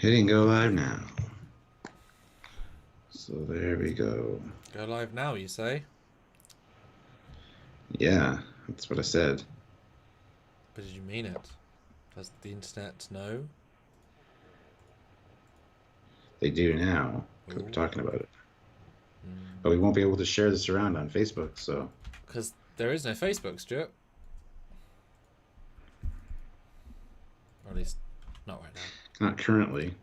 Hitting go live now. So there we go. Go live now, you say? Yeah, that's what I said. But did you mean it? Does the internet know? They do now, because we're talking about it. But we won't be able to share this around on Facebook, so... Because there is no Facebook, Stuart. Or at least, not right now. Not currently.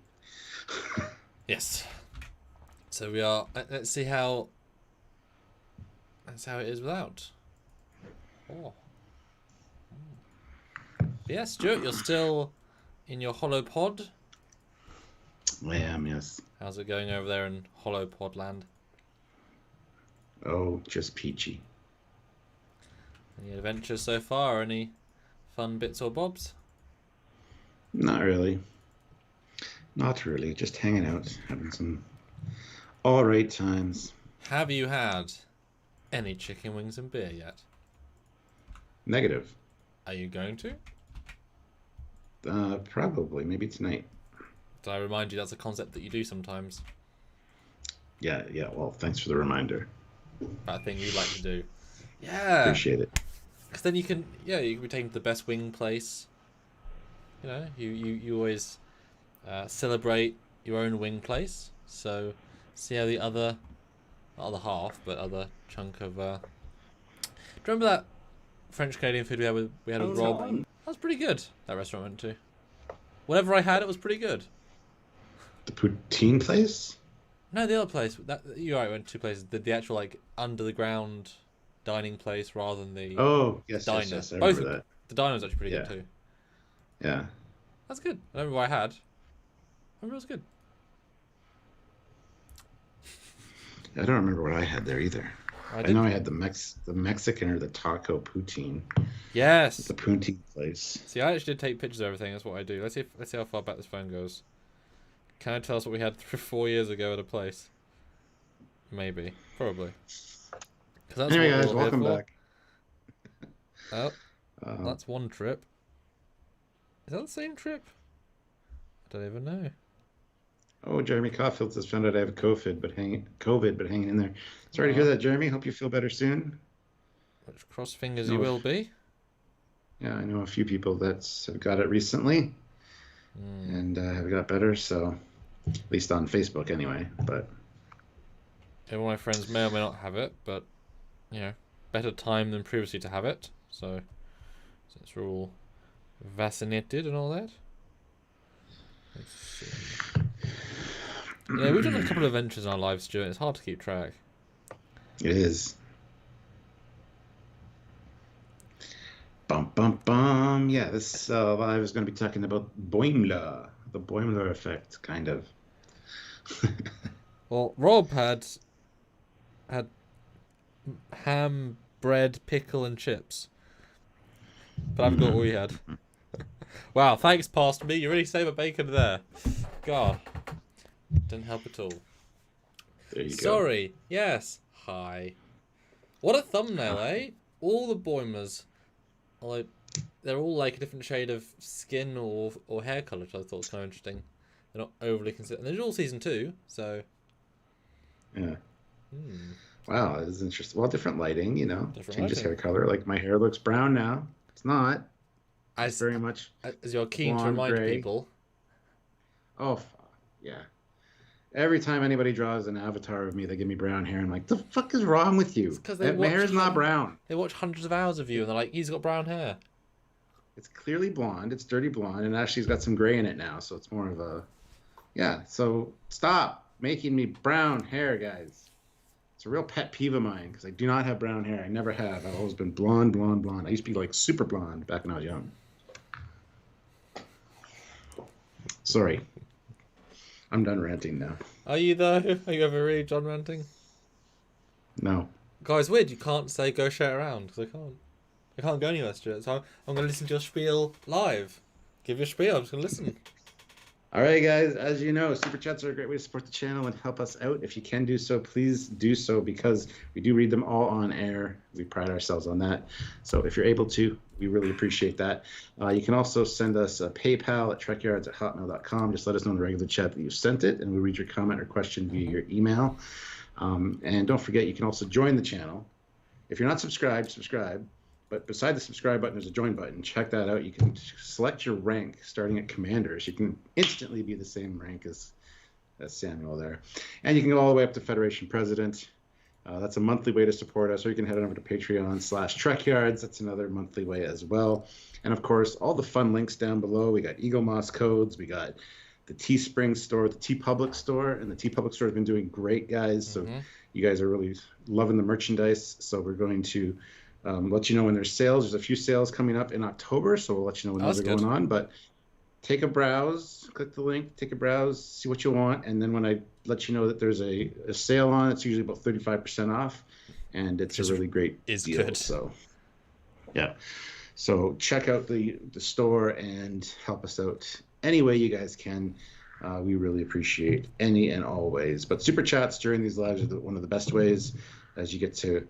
Yes. So we are... Let's see how... That's how it is without. Oh. But yeah, Stuart, you're still in your hollow pod. I am, yes. How's it going over there in hollow pod land? Oh, just peachy. Any adventures so far? Any fun bits or bobs? Not really. Not really. Just hanging out, having some alright times. Have you had any chicken wings and beer yet? Negative. Are you going to? Probably. Maybe tonight. Did I remind you that's a concept that you do sometimes? Yeah, well, thanks for the reminder. That thing you'd like to do. Yeah. Appreciate it. Because then you can be taken to the best wing place. You know, you always celebrate your own wing place. So see how the other, not other half, but other chunk of. Do you remember that French Canadian food we had with Rob? That was pretty good. That restaurant I went to. Whatever I had, it was pretty good. The poutine place? No, the other place. You're right. I went to two places. The actual under the ground dining place rather than the yes, diner. yes, I Both remember that. The diner was actually pretty good too. Yeah. That's good. I don't remember what I had. I remember it was good. I don't remember what I had there either. I know I had the Mexican or the taco poutine. Yes. The poutine place. See, I actually did take pictures of everything. That's what I do. Let's see how far back this phone goes. Can it tell us what we had 4 years ago at a place? Maybe. Probably. Anyway, guys, welcome back. Oh, that's one trip. Is that the same trip? I don't even know. Oh, Jeremy Caulfield says, found out I have COVID, but hanging in there. Sorry to hear that, Jeremy. Hope you feel better soon. Which cross fingers you will be. Yeah, I know a few people that have got it recently and have got better, so at least on Facebook anyway. But one of my friends may or may not have it, but better time than previously to have it. So since we're all vaccinated and all that. Let's see. Yeah, we've done a couple of adventures in our lives, Stuart. It's hard to keep track. It is. Bum, bum, bum. Yeah, this live is going to be talking about Boimler. The Boimler effect, kind of. Well, Rob had ham, bread, pickle, and chips. But I've got all you had. Wow, thanks, past me. You really saved my bacon there. God. Didn't help at all. There you go. Sorry. Yes. Hi. What a thumbnail, eh? All the Boimlers. They're all like a different shade of skin or hair colour, which I thought was kind of interesting. They're not overly consistent. They're all season 2, so... Yeah. Wow, this is interesting. Well, different lighting, changes hair color. Like, my hair looks brown now. It's not. It's very much as you're keen to remind people. Oh, yeah. Every time anybody draws an avatar of me, they give me brown hair. I'm like, the fuck is wrong with you? My hair is not brown. They watch hundreds of hours of you, and they're like, he's got brown hair. It's clearly blonde. It's dirty blonde, and Ashley's got some gray in it now, so it's more of a... Yeah, so stop making me brown hair, guys. It's a real pet peeve of mine, because I do not have brown hair. I never have. I've always been blonde, blonde, blonde. I used to be, super blonde back when I was young. Sorry. I'm done ranting now. Are you, though? Are you ever really done ranting? No. Guys, weird. You can't say go share it around, because I can't go anywhere, Stuart. So I'm going to listen to your spiel live. Give your spiel. I'm just going to listen. All right, guys, as you know, super chats are a great way to support the channel and help us out. If you can do so, please do so, because we do read them all on air. We pride ourselves on that. So if you're able to, we really appreciate that. You can also send us a PayPal at trekyards@hotmail.com. Just let us know in the regular chat that you sent it, and we'll read your comment or question via your email. And don't forget, you can also join the channel. If you're not subscribed, subscribe. But beside the subscribe button, there's a join button. Check that out. You can select your rank starting at commanders. You can instantly be the same rank as Samuel there. And you can go all the way up to Federation President. That's a monthly way to support us. Or you can head on over to Patreon/Trekyards. That's another monthly way as well. And of course, all the fun links down below. We got Eagle Moss codes. We got the Teespring store, the TeePublic store. And the TeePublic store has been doing great, guys. So you guys are really loving the merchandise. So we're going to let you know when there's sales. There's a few sales coming up in October, so we'll let you know when those are going on. But take a browse, click the link, take a browse, see what you want, and then when I let you know that there's a sale on, it's usually about 35% off, and it's a really great deal. Good. So, yeah. So check out the store and help us out any way you guys can. We really appreciate any and all ways. But super chats during these lives are one of the best ways, as you get to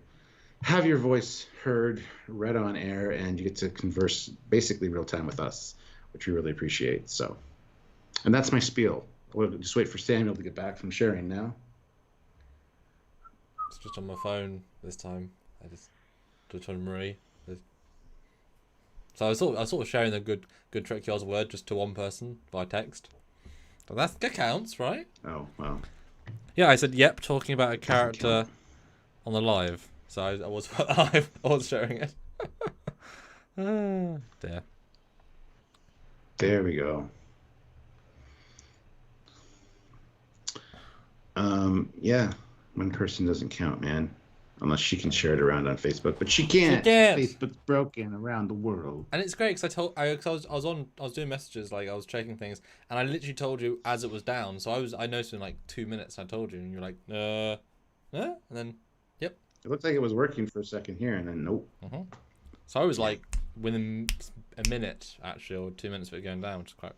have your voice heard, read on air, and you get to converse basically real time with us, which we really appreciate. So, and that's my spiel. We'll just wait for Samuel to get back from sharing now. It's just on my phone this time. I just on Marie. So I was sort of sharing a good Trekyards word just to one person by text. But that counts, right? Oh, well. Yeah, I said yep, talking about a character on the live. So I was sharing it. There. There we go. Yeah, one person doesn't count, man. Unless she can share it around on Facebook, but she can't. Facebook's broken around the world. And it's great because I was doing messages, like I was checking things, and I literally told you as it was down. So I noticed in like 2 minutes. I told you, and you're like, and then, yep. It looked like it was working for a second here, and then nope. So I was like within a minute, actually, or 2 minutes of it going down, which is quite.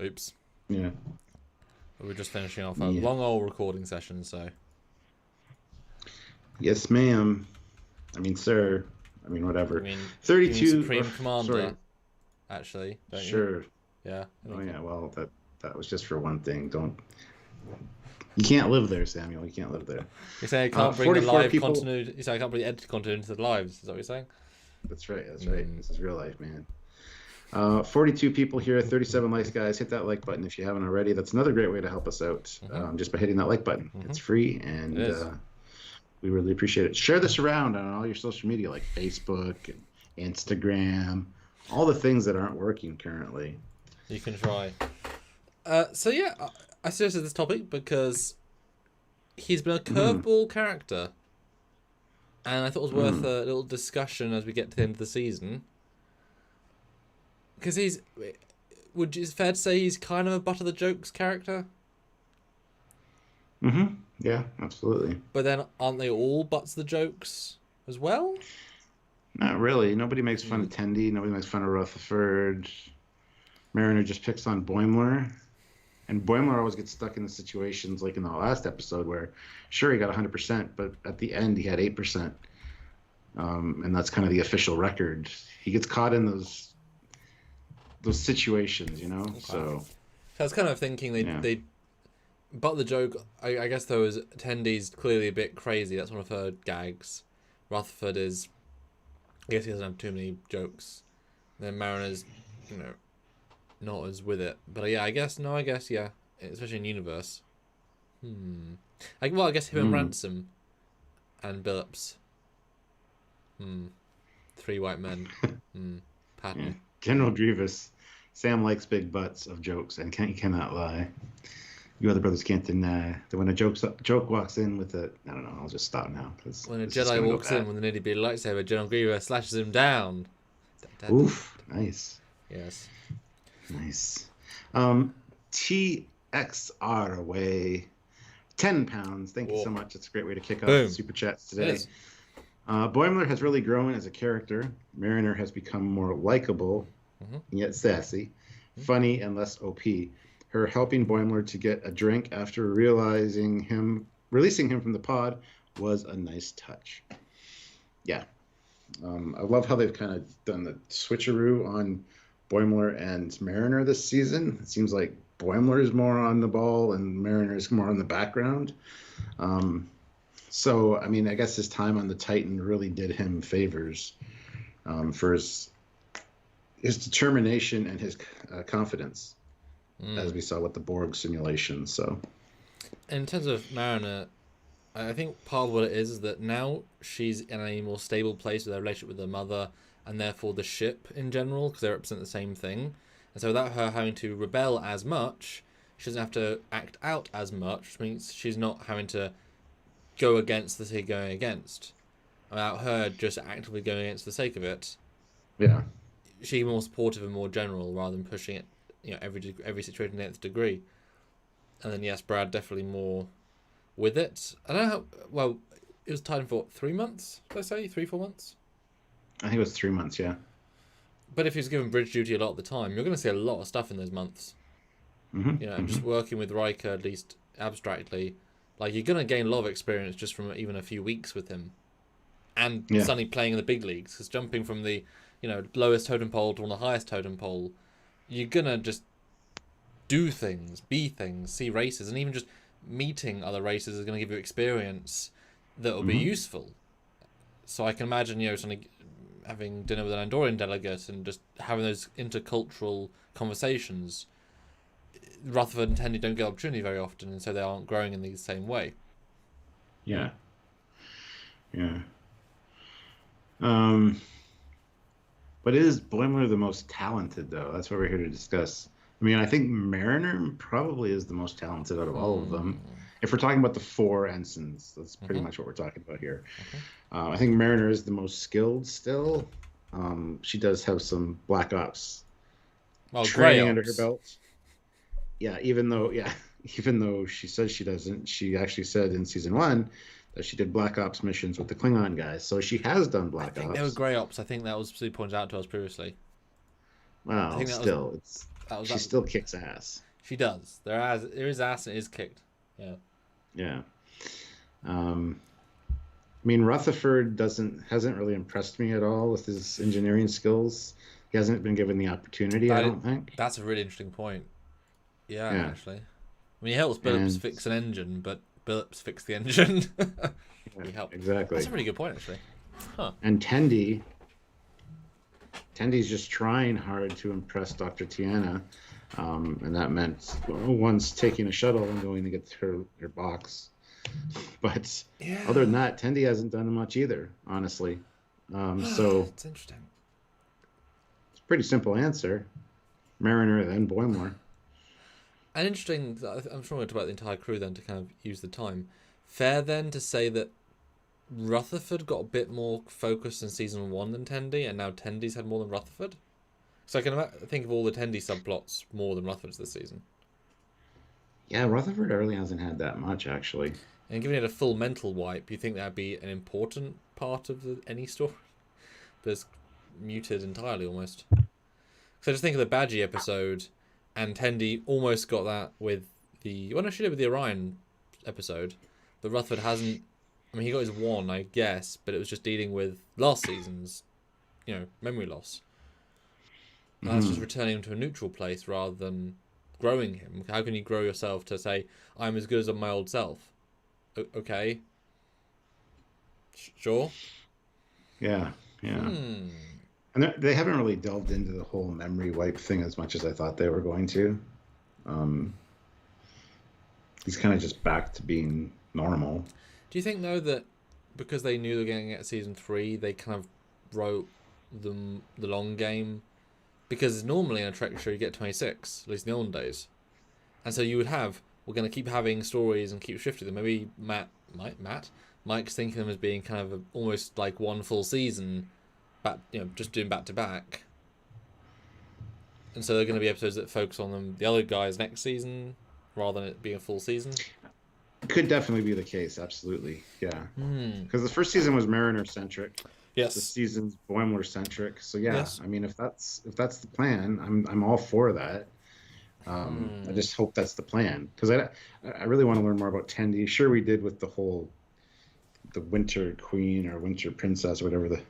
Oops. Yeah. We were just finishing off a long old recording session, so. Yes, ma'am. I mean, sir. I mean, whatever. I mean, 32. Supreme Commander. Actually, don't sure. You? Yeah. Oh yeah. Well, that was just for one thing. You can't live there, Samuel. You can't live there. You're saying I can't bring the live continuity. You say I can't bring the edited content into the lives. Is that what you're saying? That's right. That's right. This is real life, man. 42 people here, 37 likes, guys. Hit that like button if you haven't already. That's another great way to help us out, just by hitting that like button. It's free, and we really appreciate it. Share this around on all your social media, like Facebook and Instagram, all the things that aren't working currently. You can try. So yeah, I suggested this topic because he's been a curveball character, and I thought it was worth a little discussion as we get to the end of the season. Because it's fair to say he's kind of a butt of the jokes character? Yeah, absolutely. But then aren't they all butts of the jokes as well? Not really. Nobody makes fun of Tendy. Nobody makes fun of Rutherford. Mariner just picks on Boimler. And Boimler always gets stuck in the situations like in the last episode where, sure, he got 100%, but at the end he had 8%. And that's kind of the official record. He gets caught in those situations, you know? Okay. So I was kind of thinking they but the joke, I guess though, is Tendy's clearly a bit crazy. That's one of her gags. Rutherford is, I guess he doesn't have too many jokes. Then Mariner's, not as with it. But yeah, I guess, yeah. Especially in universe. I guess him and Ransom and Billups. 3 white men. Pattern. Yeah. General Grievous. Sam likes big butts of jokes and cannot lie. You other brothers can't deny that when a joke walks in with a... I don't know, I'll just stop now. When a Jedi walks in with an itty-bitty lightsaber, General Grievous slashes him down. Oof, nice. Yes. Nice. TXR away. 10 pounds. Thank you so much. It's a great way to kick off the Super Chats today. Boimler has really grown as a character. Mariner has become more likable, yet sassy, funny, and less OP. her helping Boimler to get a drink after releasing him from the pod was a nice touch. Yeah. I love how they've kind of done the switcheroo on Boimler and Mariner this season. It seems like Boimler is more on the ball and Mariner is more in the background. So, I mean, I guess his time on the Titan really did him favors for his determination and his confidence, as we saw with the Borg simulation. So, in terms of Mariner, I think part of what it is that now she's in a more stable place with her relationship with her mother and therefore the ship in general, because they represent the same thing. And so without her having to rebel as much, she doesn't have to act out as much, which means she's not having to go against the sake going against. Without her just actively going against the sake of it. Yeah. She's more supportive and more general rather than pushing it, every situation to the nth degree. And then yes, Brad definitely more with it. I don't know how well it was timed for 3 months, did I say? 3-4 months? I think it was 3 months, yeah. But if he's given bridge duty a lot of the time, you're going to see a lot of stuff in those months. Just working with Riker, at least abstractly, like you're going to gain a lot of experience just from even a few weeks with him. And suddenly playing in the big leagues, because jumping from the lowest totem pole to on the highest totem pole, you're going to just do things, be things, see races, and even just meeting other races is going to give you experience that will be useful. So I can imagine, something having dinner with an Andorian delegate and just having those intercultural conversations. Rutherford and Tendi don't get opportunity very often, and so they aren't growing in the same way. Yeah. Yeah. But is Boimler the most talented, though? That's what we're here to discuss. I mean, I think Mariner probably is the most talented out of all of them. If we're talking about the 4 ensigns, that's pretty much what we're talking about here. I think Mariner is the most skilled still. She does have some Black Ops training under her belt. Yeah, even though she says she doesn't, she actually said in season 1 that she did Black Ops missions with the Klingon guys. So she has done Black Ops. I think they were Grey Ops. I think that was pointed out to us previously. Well, still, she still kicks ass. She does. There is ass and it is kicked. Yeah. Yeah. I mean, Rutherford hasn't really impressed me at all with his engineering skills. He hasn't been given the opportunity, I don't think. That's a really interesting point. Yeah. Actually. I mean, he helps Billups fix an engine, but Billups fix the engine. Exactly. That's a really good point, actually. Huh. And Tendi's just trying hard to impress Dr. Tiana. And that meant once taking a shuttle and going to get her box. But other than that, Tendi hasn't done much either, honestly. So it's interesting. It's a pretty simple answer. Mariner, then Boimler. And interesting, I'm sure we'll talk about the entire crew then to kind of use the time. Fair then to say that Rutherford got a bit more focus in season 1 than Tendi, and now Tendi's had more than Rutherford? So I can think of all the Tendi subplots more than Rutherford's this season. Yeah, Rutherford really hasn't had that much, actually. And given it a full mental wipe, you think that would be an important part of any story? But it's muted entirely, almost. So just think of the Badgie episode, and Tendi almost got that with the... Well, no, she did with the Orion episode. But Rutherford hasn't... I mean, he got his 1, I guess, but it was just dealing with last season's, memory loss. And that's just returning him to a neutral place rather than growing him. How can you grow yourself to say, I'm as good as my old self? Okay. Sure. Yeah. And they haven't really delved into the whole memory wipe thing as much as I thought they were going to. He's kind of just back to being normal. Do you think, though, that because they knew they were getting at season 3, they kind of wrote the long game? Because normally in a Trek show you get 26, at least in the olden days. And so you would have, we're going to keep having stories and keep shifting them. Maybe Mike's thinking of them as being kind of almost like one full season, just doing back to back. And so there are going to be episodes that focus on them, the other guys next season, rather than it being a full season. Could definitely be the case, absolutely, yeah. Because the first season was Mariner-centric. Yes. The season's Boimler-centric. So, yeah, yes. I mean, if that's the plan, I'm all for that. I just hope that's the plan, because I really want to learn more about Tendi. Sure, we did with the Winter Queen or Winter Princess or whatever the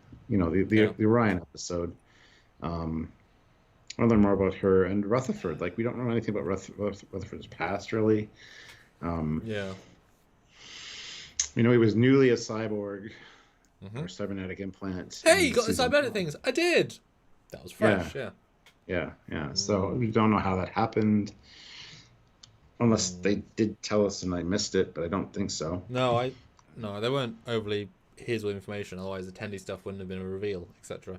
Orion episode. I want to learn more about her and Rutherford. Like, we don't know anything about Rutherford's past, really. Yeah. He was newly a cyborg or cybernetic implant. Hey, you got the cybernetic things. I did. That was fresh. Yeah. So we don't know how that happened, unless they did tell us and I missed it, but I don't think so. No, they weren't overly here's all the information. Otherwise, the Tendi stuff wouldn't have been a reveal, etc.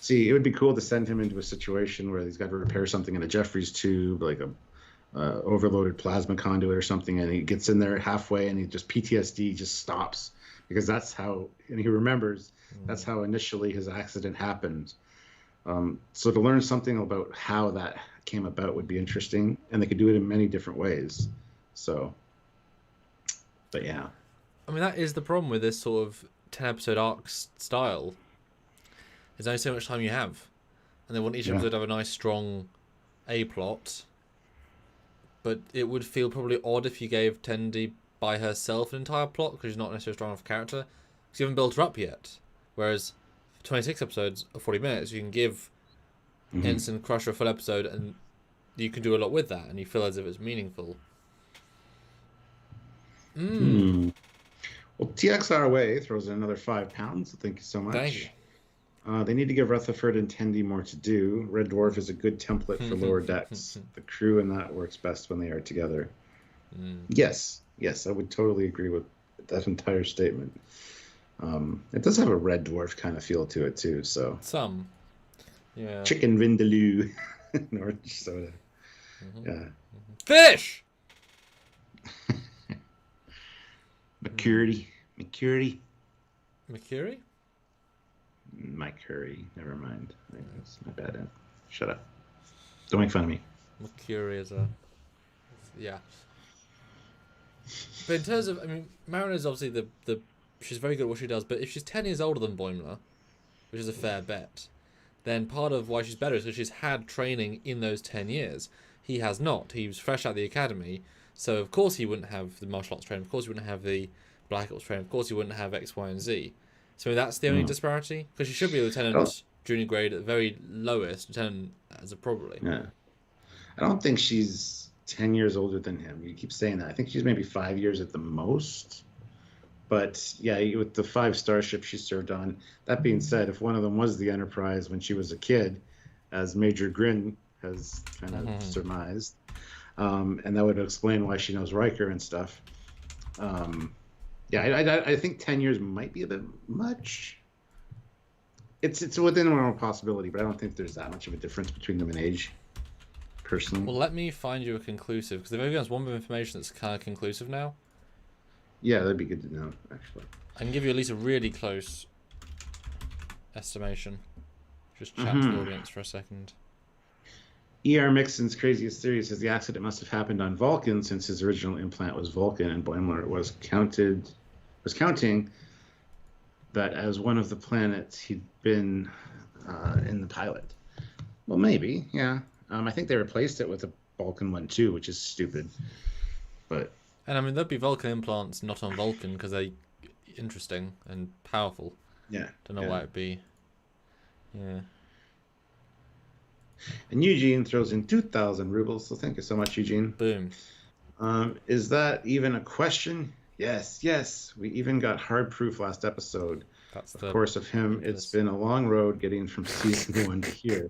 See, it would be cool to send him into a situation where he's got to repair something in a Jeffries tube, like a overloaded plasma conduit or something, and he gets in there halfway and he just PTSD just stops, because that's how, and he remembers that's how initially his accident happened. So to learn something about how that came about would be interesting, and they could do it in many different ways. So, but yeah. I mean, that is the problem with this sort of 10-episode arc style. There's only so much time you have, and they want each episode to have a nice, strong A-plot. But it would feel probably odd if you gave Tendi by herself an entire plot, because she's not necessarily strong enough character, because you haven't built her up yet. Whereas for 26 episodes of 40 minutes, you can give Ensign Crusher a full episode, and you can do a lot with that, and you feel as if it's meaningful. Well, TXRWay throws in another £5. So thank you so much. Thank you. They need to give Rutherford and Tendi more to do. Red Dwarf is a good template for Lower Decks. The crew in that works best when they are together. Yes, I would totally agree with that entire statement. It does have a Red Dwarf kind of feel to it too. So some, yeah. Chicken Vindaloo, and orange soda. Yeah. Fish. McCurdy. Mike Curry. Never mind. That's my bad. Shut up. Don't make fun of me. Mercury is yeah. But in terms of, I mean, Mariner's obviously she's very good at what she does, but if she's 10 years older than Boimler, which is a fair bet, then part of why she's better is because she's had training in those 10 years. He has not. He was fresh out of the academy, so of course he wouldn't have the martial arts training, of course he wouldn't have the Black Ops training, of course he wouldn't have X, Y, and Z. So that's the only disparity, because she should be a lieutenant junior grade at the very lowest, lieutenant as a probably. Yeah. I don't think she's 10 years older than him. You keep saying that. I think she's maybe 5 years at the most. But yeah, with the 5 starships she served on. That being said, if one of them was the Enterprise when she was a kid, as Major Grin has kind of surmised, and that would explain why she knows Riker and stuff. Yeah, I think 10 years might be a bit much. It's within a normal possibility, but I don't think there's that much of a difference between them in age, personally. Well, let me find you a conclusive, because they've only given us one bit of information that's kind of conclusive now. Yeah, that'd be good to know, actually. I can give you at least a really close estimation. Just chat to the audience for a second. E.R. Mixon's craziest theory says the accident must have happened on Vulcan, since his original implant was Vulcan, and Boimler was counting that as one of the planets he'd been in the pilot. Well, maybe, yeah. I think they replaced it with a Vulcan one too, which is stupid. But and I mean, there'd be Vulcan implants not on Vulcan because they're interesting and powerful. Yeah. Don't know why it'd be. Yeah. And Eugene throws in 2,000 rubles, so thank you so much, Eugene. Boom. Is that even a question? Yes. We even got hard proof last episode. Of course, of him, it's been a long road getting from season 1 to here.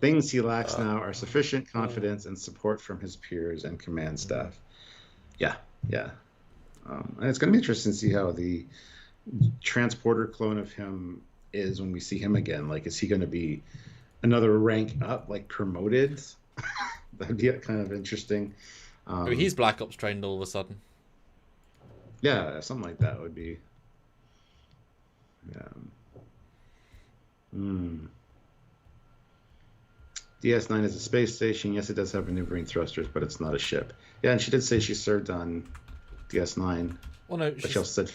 Things he lacks now are sufficient confidence and support from his peers and command staff. Yeah. And it's going to be interesting to see how the transporter clone of him is when we see him again. Like, is he going to be another rank up, like promoted? That'd be kind of interesting. I mean, he's Black Ops trained all of a sudden. Yeah, something like that would be. DS9 is a space station. Yes, it does have maneuvering thrusters, but it's not a ship. Yeah, and she did say she served on DS9. Well, no, but she also said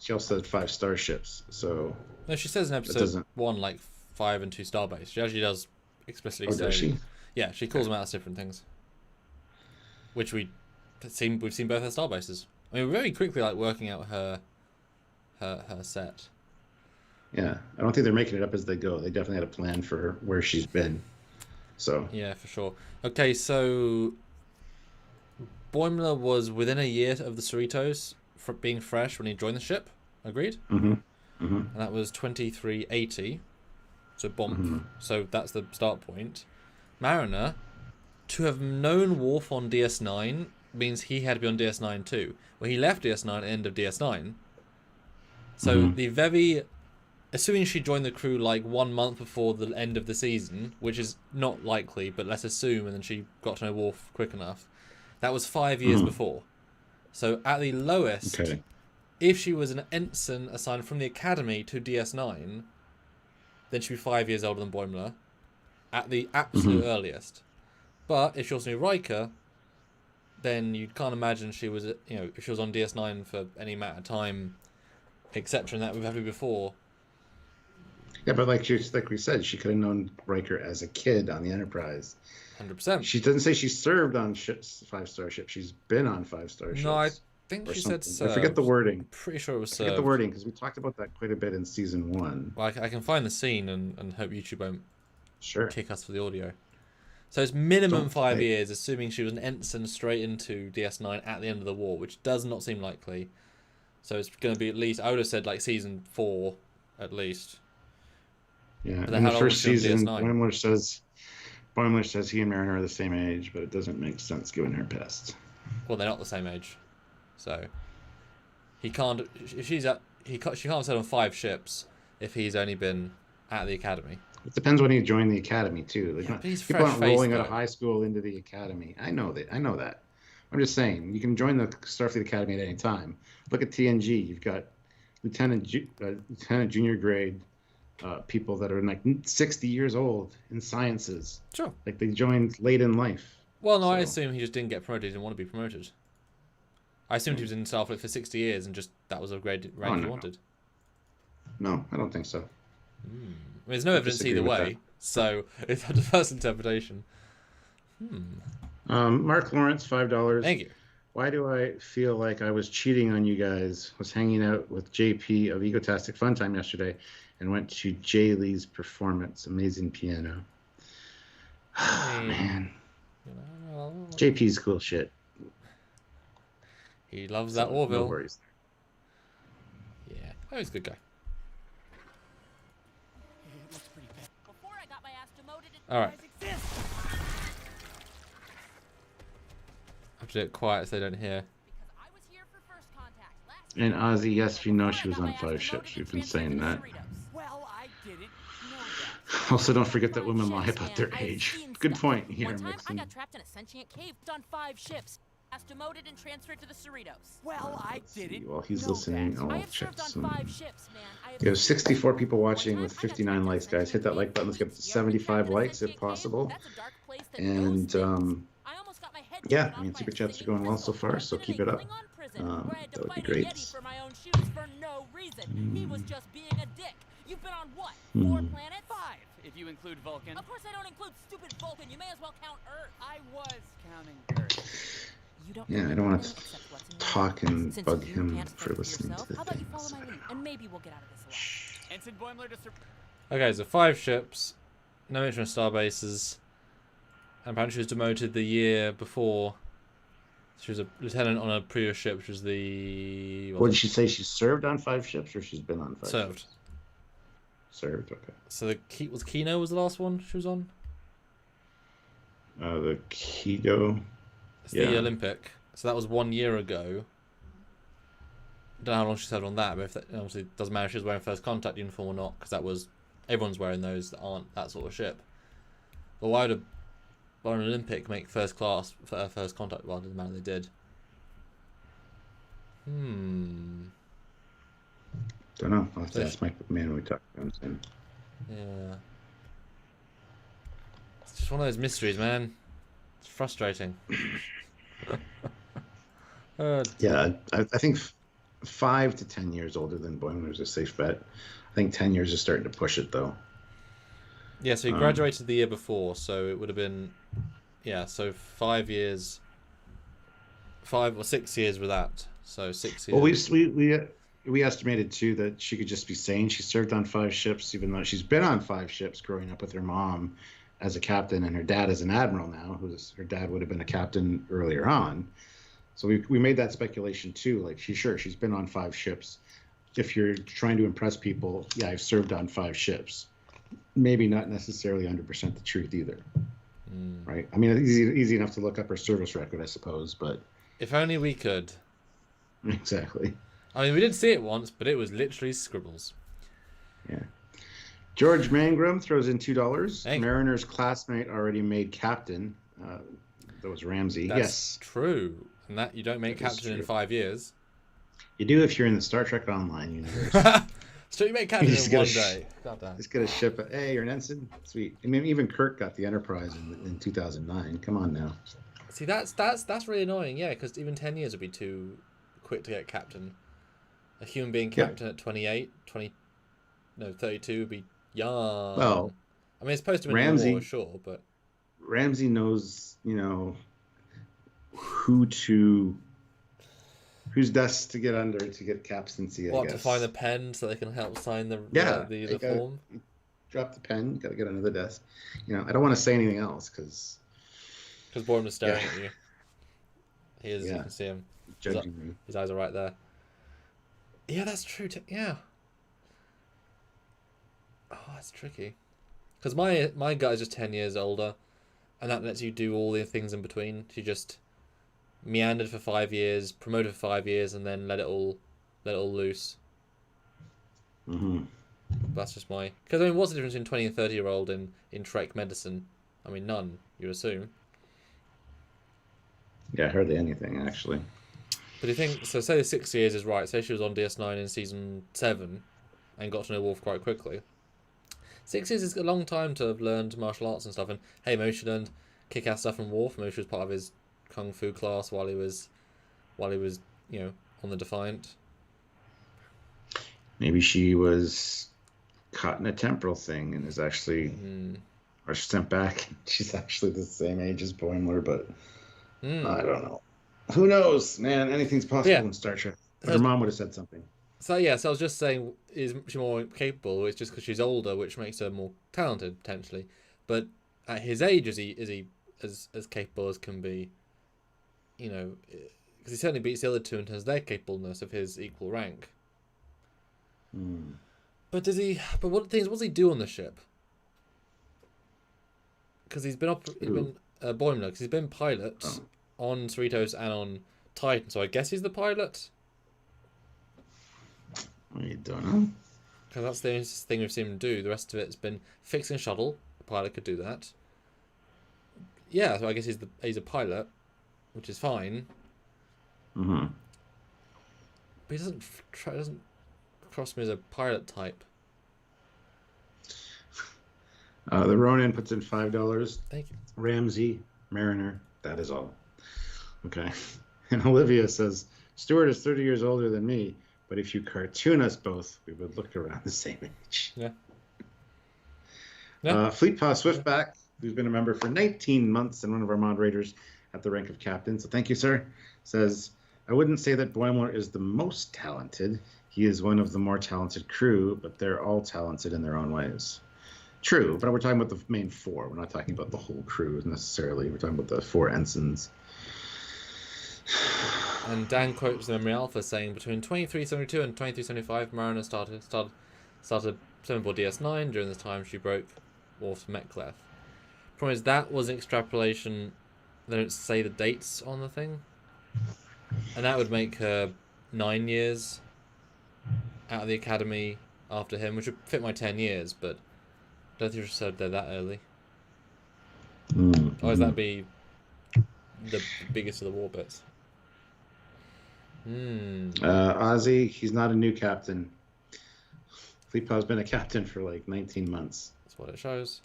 She also said 5 starships. So no, she says in episode 1 like 5 and 2 starbase. She actually does explicitly say. Does she? Yeah, she calls them out as different things. Which we've seen both her star bases. I mean, we're very quickly like working out her set. Yeah, I don't think they're making it up as they go. They definitely had a plan for where she's been. So yeah, for sure. Okay, so Boimler was within a year of the Cerritos for being fresh when he joined the ship. Agreed. And that was 2380. So bomb. So that's the start point. Mariner, to have known Worf on DS9 means he had to be on DS9 too. Well, he left DS9 at the end of DS9. So the very... Assuming she joined the crew like 1 month before the end of the season, which is not likely, but let's assume, and then she got to know Worf quick enough. That was 5 years before. So at the lowest, if she was an ensign assigned from the Academy to DS9, then she'd be 5 years older than Boimler at the absolute earliest. But if she was new Riker, then you can't imagine she was, if she was on DS9 for any amount of time, exception that we've had before. Yeah, but like we said, she could have known Riker as a kid on the Enterprise. 100%. She doesn't say she served on ships, 5-star ships. She's been on 5-star ships. No, I think she said served. I forget the wording. Pretty sure it was served. I forget the wording because we talked about that quite a bit in season 1. Well, I can find the scene and hope YouTube won't kick us for the audio. So it's minimum 5 years, assuming she was an ensign straight into DS9 at the end of the war, which does not seem likely. So it's going to be at least, I would have said like season 4 at least. Yeah, in the first season, Boimler says he and Mariner are the same age, but it doesn't make sense given her past. Well, they're not the same age, so he can't. If she can't have said on 5 ships if he's only been at the Academy. It depends when he joined the Academy too. Like, people aren't rolling out of high school into the Academy. I know that. I'm just saying you can join the Starfleet Academy at any time. Look at TNG. You've got lieutenant junior grade. People that are like 60 years old in sciences. Sure. Like they joined late in life. Well, no, I assume he just didn't get promoted. He didn't want to be promoted. I assumed he was in Starfleet for 60 years and just that was a grade rank he wanted. No, I don't think so. I mean, there's no evidence either way, so it's the first interpretation. Mark Lawrence, $5. Thank you. Why do I feel like I was cheating on you guys? Was hanging out with JP of Egotastic Fun Time yesterday and went to Jay Lee's performance. Amazing piano. Oh, man. JP's cool shit. He loves that Orville. No worries. Yeah. Oh, he's a good guy. Alright. I have to do it quiet so they don't hear. And Ozzy, yes, we know she was on 5 ships. We've been saying that. Also, don't forget that women lie about their age. Good point here, Mixon. I got trapped in a sentient cave on 5 ships. I was demoted and transferred to the Cerritos. Well, I did it. While he's listening, I'll check some. Ships, We have 64 people watching with 59 likes, guys. Hit that like button. Let's get to 75 likes if possible. And yeah, I mean, super chats are going well so far, so keep it up. That would be great. He was just being a dick. You've been on what? 4 planets? 5, if you include Vulcan. Of course I don't include stupid Vulcan. You may as well count Earth. I was counting Earth. Yeah, I don't want to talk and bug him for listening to the How about you thing. follow my lead, and maybe we'll get out of this alive. Ensign Boimler to Okay, so 5 ships, no mention of star bases, and apparently she was demoted the year before. She was a lieutenant on a previous ship, which was the... What did she say? She served on 5 ships, or she's been on 5 Served. ships? Served, okay. So was Kino was the last one she was on? The Kido. It's the Olympic. So that was 1 year ago. Don't know how long she served on that, but if that, obviously it doesn't matter if she was wearing first contact uniform or not, because that was everyone's wearing those that aren't that sort of ship. But why would an Olympic make first class for first contact? Well, it doesn't matter. They did. Don't know. I'll have to ask my man when we talk about him. Yeah. It's just one of those mysteries, man. It's frustrating. Yeah, I think 5 to 10 years older than Boimler is a safe bet. I think 10 years is starting to push it, though. Yeah, so he graduated the year before, so it would have been, yeah, so 5 years, 5 or 6 years with that. So 6 Well, years. we estimated too that she could just be saying she served on 5 ships, even though she's been on 5 ships growing up with her mom as a captain, and her dad is an admiral now. Her dad would have been a captain earlier on. So we made that speculation too. Like she's been on 5 ships. If you're trying to impress people, yeah, I've served on 5 ships. Maybe not necessarily 100% the truth either. Right? I mean, it's easy enough to look up her service record, I suppose, but If only we could. exactly. I mean, we did see it once, but it was literally scribbles. Yeah. George Mangrum throws in $2. Hey. Mariner's classmate already made captain. That was Ramsey. That's yes. true. And that you don't make That is captain in true. 5 years. You do if you're in the Star Trek Online universe. So you make captain just in gotta one day. God damn. Just get a ship. Hey, you're an ensign. Sweet. I mean, even Kirk got the Enterprise in 2009. Come on now. See, that's really annoying, yeah, because even 10 years would be too quick to get captain. A human being captain at 28, 32 would be young. Well, I mean, it's supposed to be Ramsey- war, sure, but Ramsey knows, who's best to get under to get captaincy, I what, guess. to find the pen so they can help sign the you gotta form? Drop the pen. You got to get under the desk. I don't want to say anything else because Because Boimler's staring at you. He is, you Yeah. can see him. judging me. His eyes are right there. Yeah, that's true. Yeah. Oh, that's tricky. Because my gut is just 10 years older, and that lets you do all the things in between. You just meandered for 5 years, promoted for 5 years, and then let it all loose. Mm-hmm. That's just my... Because, I mean, what's the difference between 20 and 30-year-old in Trek medicine? I mean, none, you assume. Yeah, hardly anything, actually. But do you think... So, say the 6 years is right. Say she was on DS9 in Season 7 and got to know Worf quite quickly. 6 years is a long time to have learned martial arts and stuff. And, hey, maybe she learned kick-ass stuff from Worf. Maybe she was part of his kung fu class while he was, on the Defiant. Maybe she was caught in a temporal thing and is actually or sent back. She's actually the same age as Boimler, but I don't know. Who knows, man? Anything's possible in Star Trek. But her mom would have said something. So, yeah, so I was just saying, is she more capable? It's just because she's older, which makes her more talented, potentially. But at his age, is he as capable as can be? Because he certainly beats the other two in terms of their capableness of his equal rank. But does he? But what's he do on the ship? Because he's been Boimler, because he's been pilot on Cerritos and on Titan, so I guess he's the pilot. I don't know. Because that's the only thing we've seen him do. The rest of it's been fixing a shuttle. The pilot could do that. Yeah, so I guess he's a pilot, which is fine. Mm-hmm. But he doesn't cross me as a pilot type. The Ronin puts in $5. Thank you. Ramsey, Mariner, that is all. Okay. And Olivia says, Stuart is 30 years older than me, but if you cartoon us both, we would look around the same age. Yeah. Fleetpaw Swiftback, who's been a member for 19 months and one of our moderators at the rank of captain, so thank you, sir, says, I wouldn't say that Boimler is the most talented. He is one of the more talented crew, but they're all talented in their own ways. True, but we're talking about the main 4. We're not talking about the whole crew necessarily. We're talking about the 4 ensigns. And Dan quotes the Memory Alpha saying between 2372 and 2375, Mariner started 7-board DS9. During this time, she broke Worf's Metcalf. Problem is, that was an extrapolation. They don't say the dates on the thing. And that would make her 9 years out of the academy after him, which would fit my 10 years, but I don't think she said they're that early. Or does that be the biggest of the war bits? Ozzy, he's not a new captain. Fleetpaw's been a captain for like 19 months. That's what it shows.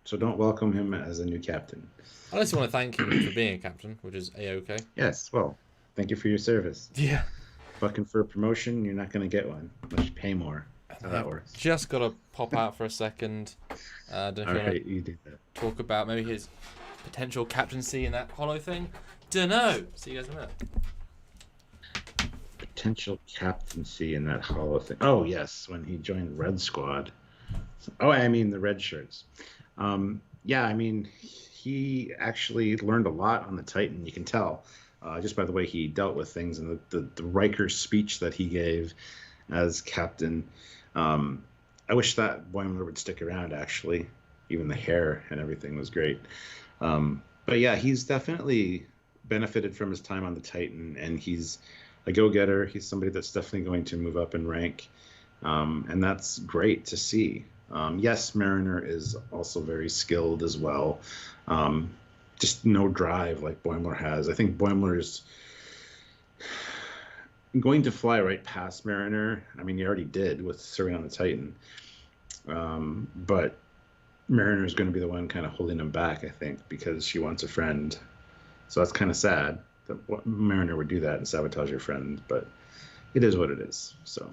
So don't welcome him as a new captain. Unless you want to thank him for being a captain, which is A-OK. Yes, well, thank you for your service. Yeah. Bucking for a promotion, you're not going to get one unless you pay more. That's how that works. Just got to pop out for a second. Don't know if All you want right, you do that. to talk about maybe his potential captaincy in that hollow thing. Dunno. See you guys in a minute. Potential captaincy in that hollow thing. Oh, yes, when he joined Red Squad. Oh, I mean the red shirts. Yeah, I mean, he actually learned a lot on the Titan. You can tell just by the way he dealt with things and the Riker speech that he gave as captain. I wish that Boimler would stick around, actually. Even the hair and everything was great. But yeah, he's definitely benefited from his time on the Titan, and he's a go-getter. He's somebody that's definitely going to move up in rank, and that's great to see. Yes, Mariner is also very skilled as well. Just no drive like Boimler has. I think Boimler's going to fly right past Mariner. I mean, he already did with serving on the Titan. But Mariner is going to be the one kind of holding him back, I think, because she wants a friend. So that's kind of sad that Mariner would do that and sabotage your friend, but it is what it is. So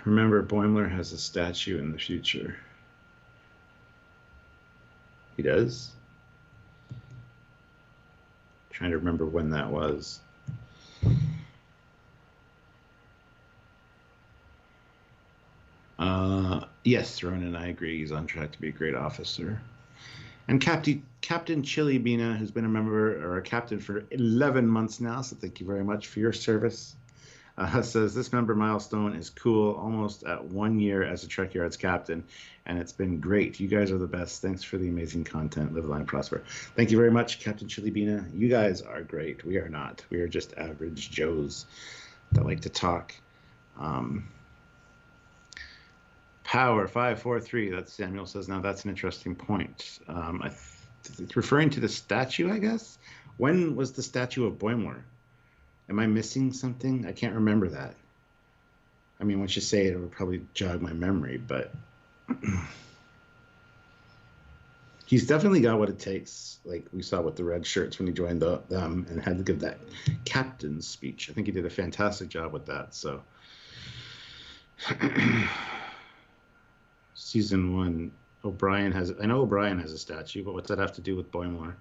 remember, Boimler has a statue in the future. He does? Trying to remember when that was. Yes, Ronan, I agree. He's on track to be a great officer. And Captain Chili Bina, who's been a member or a captain for 11 months now, so thank you very much for your service, says this member milestone is cool, almost at 1 year as a Trekyards captain, and it's been great. You guys are the best. Thanks for the amazing content. Live long, prosper. Thank you very much, Captain Chili Bina. You guys are great. We are not. We are just average Joes that like to talk. Power 543. That's Samuel says. Now that's an interesting point. It's referring to the statue, I guess. When was the statue of Boimler? Am I missing something? I can't remember that. I mean, once you say it, it would probably jog my memory, but he's definitely got what it takes. Like we saw with the red shirts when he joined them and had to give that captain's speech. I think he did a fantastic job with that. So. Season 1, O'Brien has. I know O'Brien has a statue, but what's that have to do with Boimler?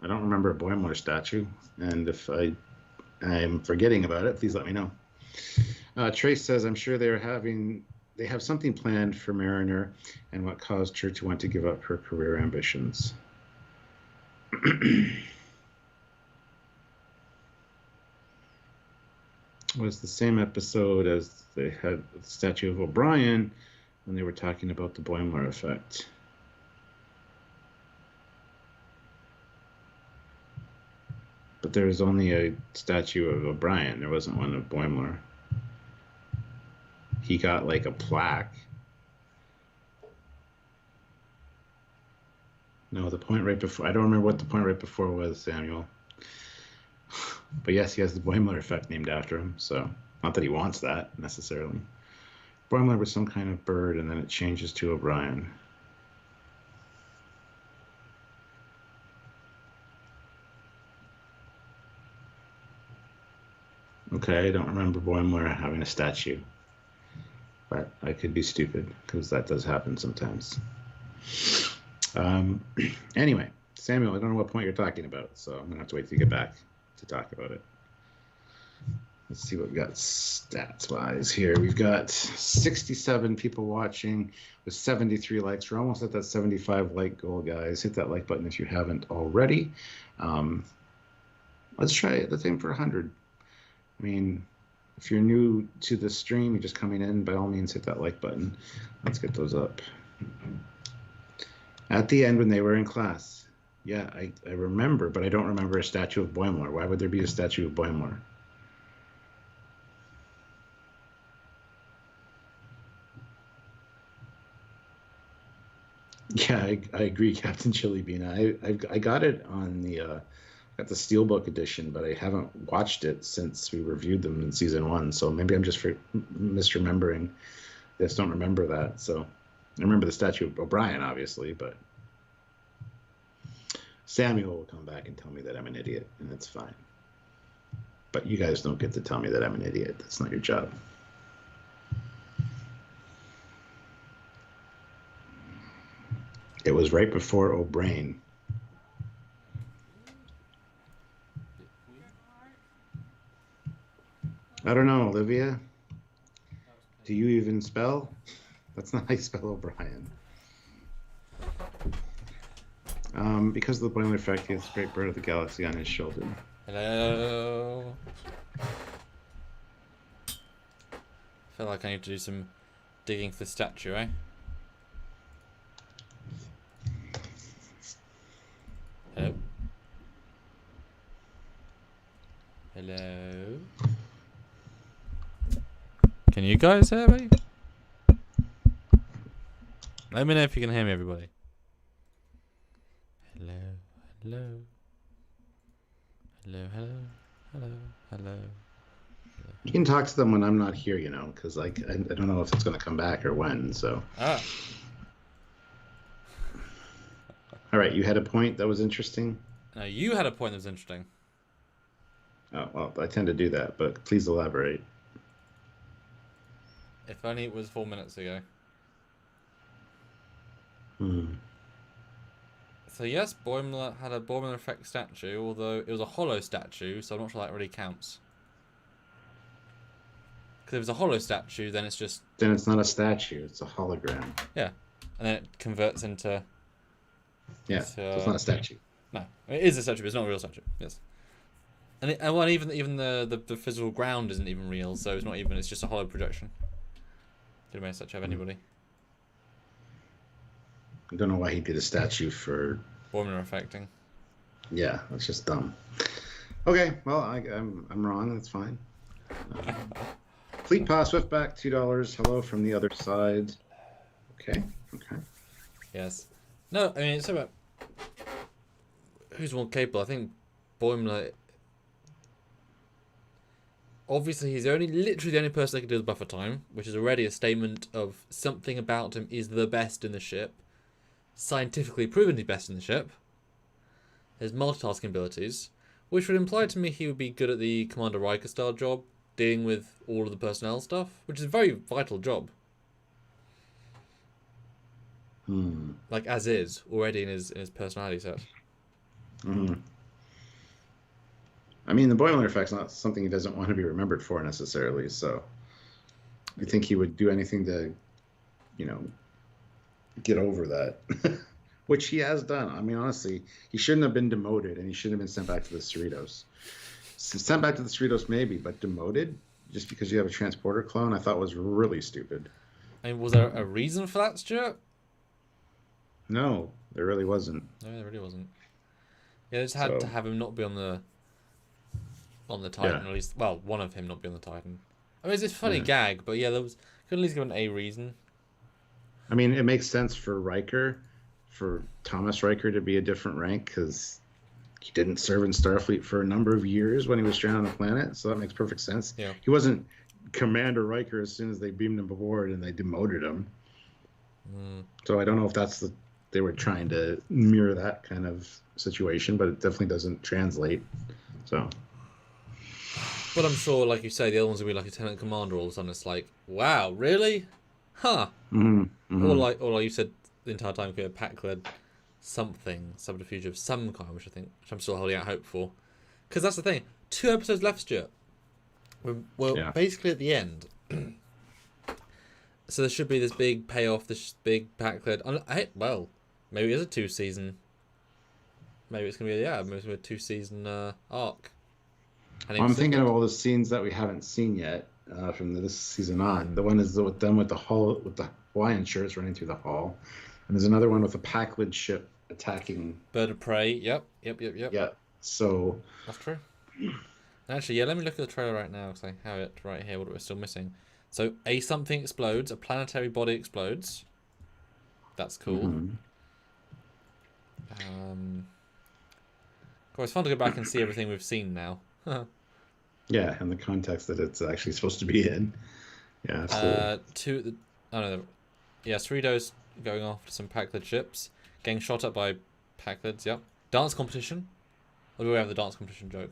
I don't remember a Boimler statue, and if I'm forgetting about it, please let me know. Trace says, "I'm sure they have something planned for Mariner, and what caused her to want to give up her career ambitions." Was the same episode as they had the statue of O'Brien when they were talking about the Boimler effect. But there was only a statue of O'Brien. There wasn't one of Boimler. He got like a plaque. No, the point right before. I don't remember what the point right before was, Samuel. But yes, he has the Boimler effect named after him, so not that he wants that necessarily. Boimler was some kind of bird, and then it changes to O'Brien. Okay, I don't remember Boimler having a statue, but I could be stupid because that does happen sometimes. Anyway, Samuel, I don't know what point you're talking about, so I'm gonna have to wait till you get back to talk about it. Let's see what we got stats wise here. We've got 67 people watching with 73 likes. We're almost at that 75 like goal, guys. Hit that like button if you haven't already. Let's try it. Let's aim for 100. I mean, if you're new to the stream, you're just coming in, by all means hit that like button. Let's get those up. At the end when they were in class. Yeah, I remember, but I don't remember a statue of Boimler. Why would there be a statue of Boimler? Yeah, I agree, Captain Chili Bean. I got it on the got the Steelbook edition, but I haven't watched it since we reviewed them in season 1. So maybe I'm just misremembering. I just don't remember that. So I remember the statue of O'Brien, obviously, but Samuel will come back and tell me that I'm an idiot, and that's fine. But you guys don't get to tell me that I'm an idiot. That's not your job. It was right before O'Brien. I don't know, Olivia. Do you even spell? That's not how you spell O'Brien. Because of the Boimler effect, he has a great bird of the galaxy on his shoulder. Hello. I feel like I need to do some digging for the statue, eh? Hello. Hello. Can you guys hear me? Let me know if you can hear me, everybody. Hello, hello. Hello, hello, hello, hello. You can talk to them when I'm not here, you know, because like I don't know if it's going to come back or when. So. Ah. All right, you had a point that was interesting. No, you had a point that was interesting. Oh well, I tend to do that, but please elaborate. If only it was 4 minutes ago. So yes, Boimler had a Boimler effect statue, although it was a hollow statue, so I'm not sure that really counts. Because if it's a hollow statue, then it's just... Then it's not a statue, it's a hologram. Yeah, and then it converts into... Yeah, so it's not a statue. No, it is a statue, but it's not a real statue, yes. And well, even the physical ground isn't even real, so it's not even, it's just a hollow projection. Didn't make a statue of anybody. I don't know why he did a statue for... Boimler affecting. Yeah, that's just dumb. Okay, well, I'm wrong. That's fine. Fleet Pass, Swiftback, $2. Hello from the other side. Okay. Yes. No, I mean, it's about... Who's more capable? I think Boimler... Obviously, he's literally the only person that can do the buffer time, which is already a statement of something about him is the best in the ship. Scientifically proven to be best in the ship. His multitasking abilities, which would imply to me he would be good at the Commander Riker style job, dealing with all of the personnel stuff, which is a very vital job. Like as is already in his personality set. I mean, the Boimler effect's not something he doesn't want to be remembered for necessarily, so I think he would do anything to, you know, get over that, which he has done. I mean, honestly, he shouldn't have been demoted, and he shouldn't have been sent back to the Cerritos. Sent back to the Cerritos maybe, but demoted just because you have a transporter clone, I thought was really stupid. I mean, was there a reason for that, Stuart? No, there really wasn't. No, there really wasn't. Yeah, they just had to have him not be on the Titan, or at least, well, one of him not be on the Titan. I mean, it's a funny gag, but yeah, there was could at least given a reason. I mean, it makes sense for Riker, for Thomas Riker to be a different rank, because he didn't serve in Starfleet for a number of years when he was stranded on the planet, so that makes perfect sense. Yeah. He wasn't Commander Riker as soon as they beamed him aboard and they demoted him. So I don't know if they were trying to mirror that kind of situation, but it definitely doesn't translate. So. But I'm sure, like you say, the other ones will be like Lieutenant Commander all of a sudden. It's like, wow, really? Huh. Or like you said the entire time, could be a pack-led something, subterfuge of some kind, which I'm still holding out hope for. Because that's the thing. 2 episodes left, Stuart. We're basically at the end. So there should be this big payoff, this big pack-led... well, maybe it is a 2-season... Maybe it's going to be, maybe it's going to be a 2-season arc. I'm thinking of all the scenes that we haven't seen yet from this season on. The one is with them with the Hawaiian shirts running through the hall, and there's another one with a pack-led ship attacking. Bird of prey. Yep. Yeah. So. That's true. Actually, let me look at the trailer right now because I have it right here. What we're still missing. So something explodes. A planetary body explodes. That's cool. Of course, it's fun to go back and see everything we've seen now. Yeah, and the context that it's actually supposed to be in. Yeah, absolutely. Cerritos going off to some pack-led ships, getting shot at by pack-leds. Yep. Dance competition. Or do we have the dance competition joke?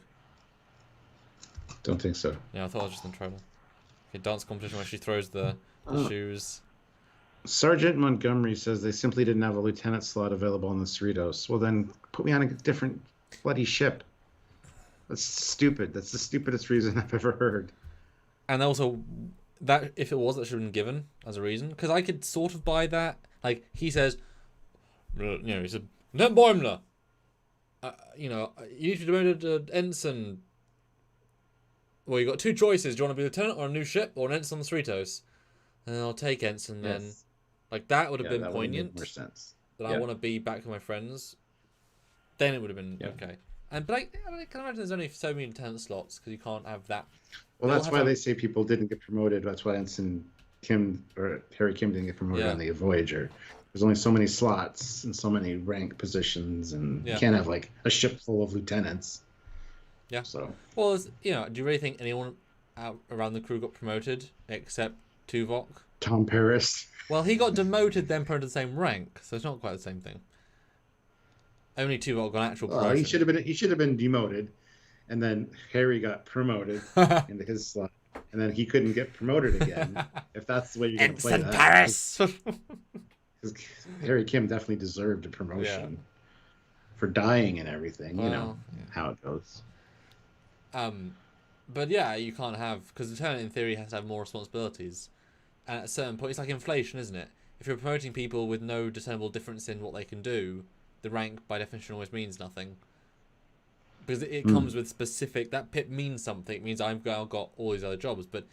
Don't think so. Yeah, I thought it was just in the trailer. Okay, dance competition where she throws the shoes. Sergeant Montgomery says they simply didn't have a lieutenant slot available on the Cerritos. Well, then put me on a different bloody ship. That's stupid. That's the stupidest reason I've ever heard. And also, that if it was, that should have been given as a reason. Because I could sort of buy that. Like, he says, he said, Lieutenant Boimler, you need to be demoted to ensign. Well, you got two choices. Do you want to be lieutenant or a new ship or an ensign on the Cerritos? And I'll take ensign then. Like, that would have been poignant. More sense. That I want to be back with my friends. Then it would have been okay. But I can imagine there's only so many lieutenant slots because you can't have that. Well, that's why they say people didn't get promoted. That's why Ensign Kim or Harry Kim didn't get promoted on the Voyager. There's only so many slots and so many rank positions, and you can't have like a ship full of lieutenants. Yeah. So. Well, do you really think anyone out around the crew got promoted except Tuvok? Tom Paris. Well, he got demoted, then promoted to the same rank, so it's not quite the same thing. Only Tuvok got actual promotion. He should have been demoted, and then Harry got promoted into his slot, and then he couldn't get promoted again. If that's the way you're going to play that. Paris. Because Harry Kim definitely deserved a promotion for dying and everything. Well, how it goes. But yeah, you can't have, because the lieutenant in theory has to have more responsibilities, and at a certain point, it's like inflation, isn't it? If you're promoting people with no discernible difference in what they can do, the rank by definition always means nothing, because it comes with specific. That pip means something. It means I've got all these other jobs, but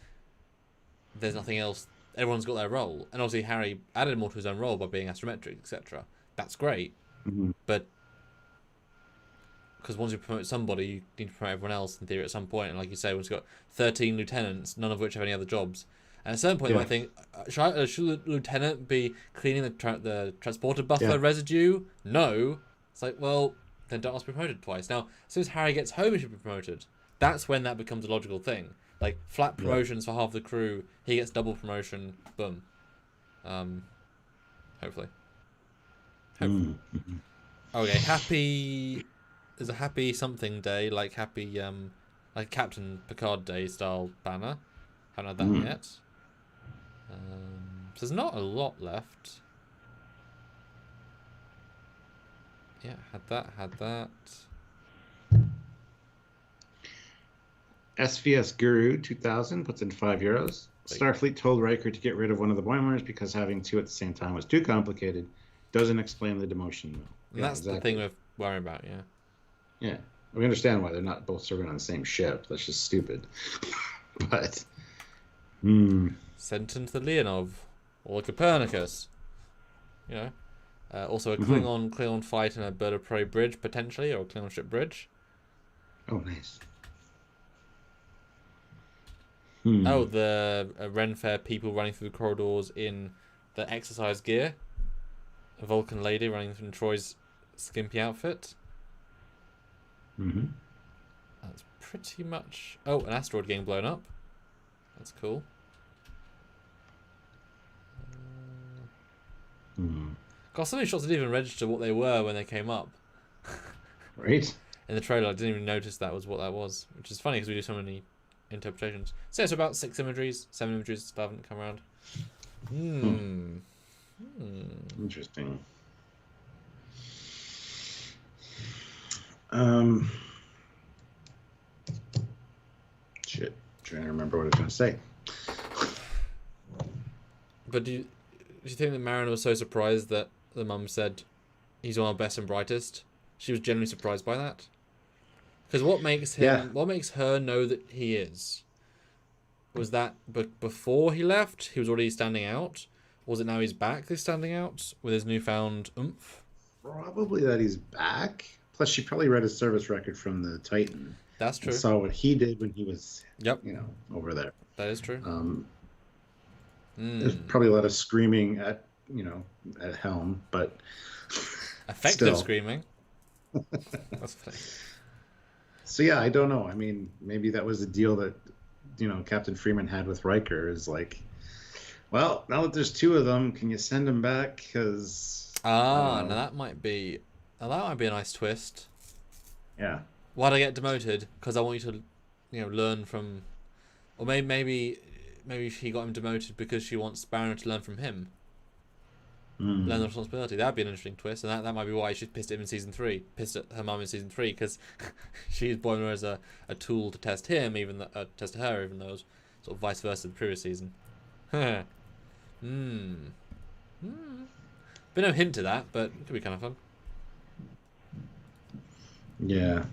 there's nothing else. Everyone's got their role, and obviously Harry added more to his own role by being astrometric, etc. That's great, but because once you promote somebody, you need to promote everyone else in theory at some point. And like you say, once you've got 13 lieutenants, none of which have any other jobs, and at a certain point, you might think, should the lieutenant be cleaning the transporter buffer residue? No. It's like, well, then don't ask to be promoted twice. Now, as soon as Harry gets home, he should be promoted. That's when that becomes a logical thing. Like, flat promotions for half the crew, he gets double promotion, boom. Hopefully. Okay, happy... There's a happy something day, like happy, like Captain Picard Day style banner. Haven't had that yet. So there's not a lot left. Yeah, had that. SVS Guru 2000 puts in €5. Starfleet told Riker to get rid of one of the Boimlers because having two at the same time was too complicated. Doesn't explain the demotion, though. And that's the thing we're worrying about, Yeah, we understand why they're not both serving on the same ship. That's just stupid. But, sent into the Leonov or Copernicus. Also a Klingon fight in a bird of prey bridge potentially, or a Klingon ship bridge. Oh, nice. Oh, the Ren Fair people running through the corridors in the exercise gear. A Vulcan lady running through Troy's skimpy outfit. That's pretty much... Oh, an asteroid getting blown up. That's cool. God, some of these shots didn't even register what they were when they came up. Right. In the trailer, I didn't even notice that was what that was, which is funny because we do so many interpretations. So it's about 7 imageries still haven't come around. Interesting. Shit. Trying to remember what I was going to say. But do you think that Mariner was so surprised that the mum said he's one of our best and brightest? She was genuinely surprised by that. Because what makes her know that he is? Was that before he left, he was already standing out? Or was it now he's back he's standing out with his newfound oomph? Probably that he's back. Plus, she probably read his service record from the Titan. That's true. And saw what he did when he was, over there. That is true. There's probably a lot of screaming at helm, but effective screaming. That's funny. So yeah, I don't know. I mean, maybe that was a deal that Captain Freeman had with Riker. Is like, well, now that there's two of them, can you send them back? Because now that might be a nice twist. Yeah. Why'd I get demoted? Because I want you to learn from, or maybe she got him demoted because she wants Barrow to learn from him. Learn the responsibility. That'd be an interesting twist, and that might be why she's pissed at him in season 3. Pissed at her mum in season 3 because she used Boimler as a tool to test him, test her, even though it was sort of vice versa the previous season. Been no hint to that, but it could be kind of fun. Yeah.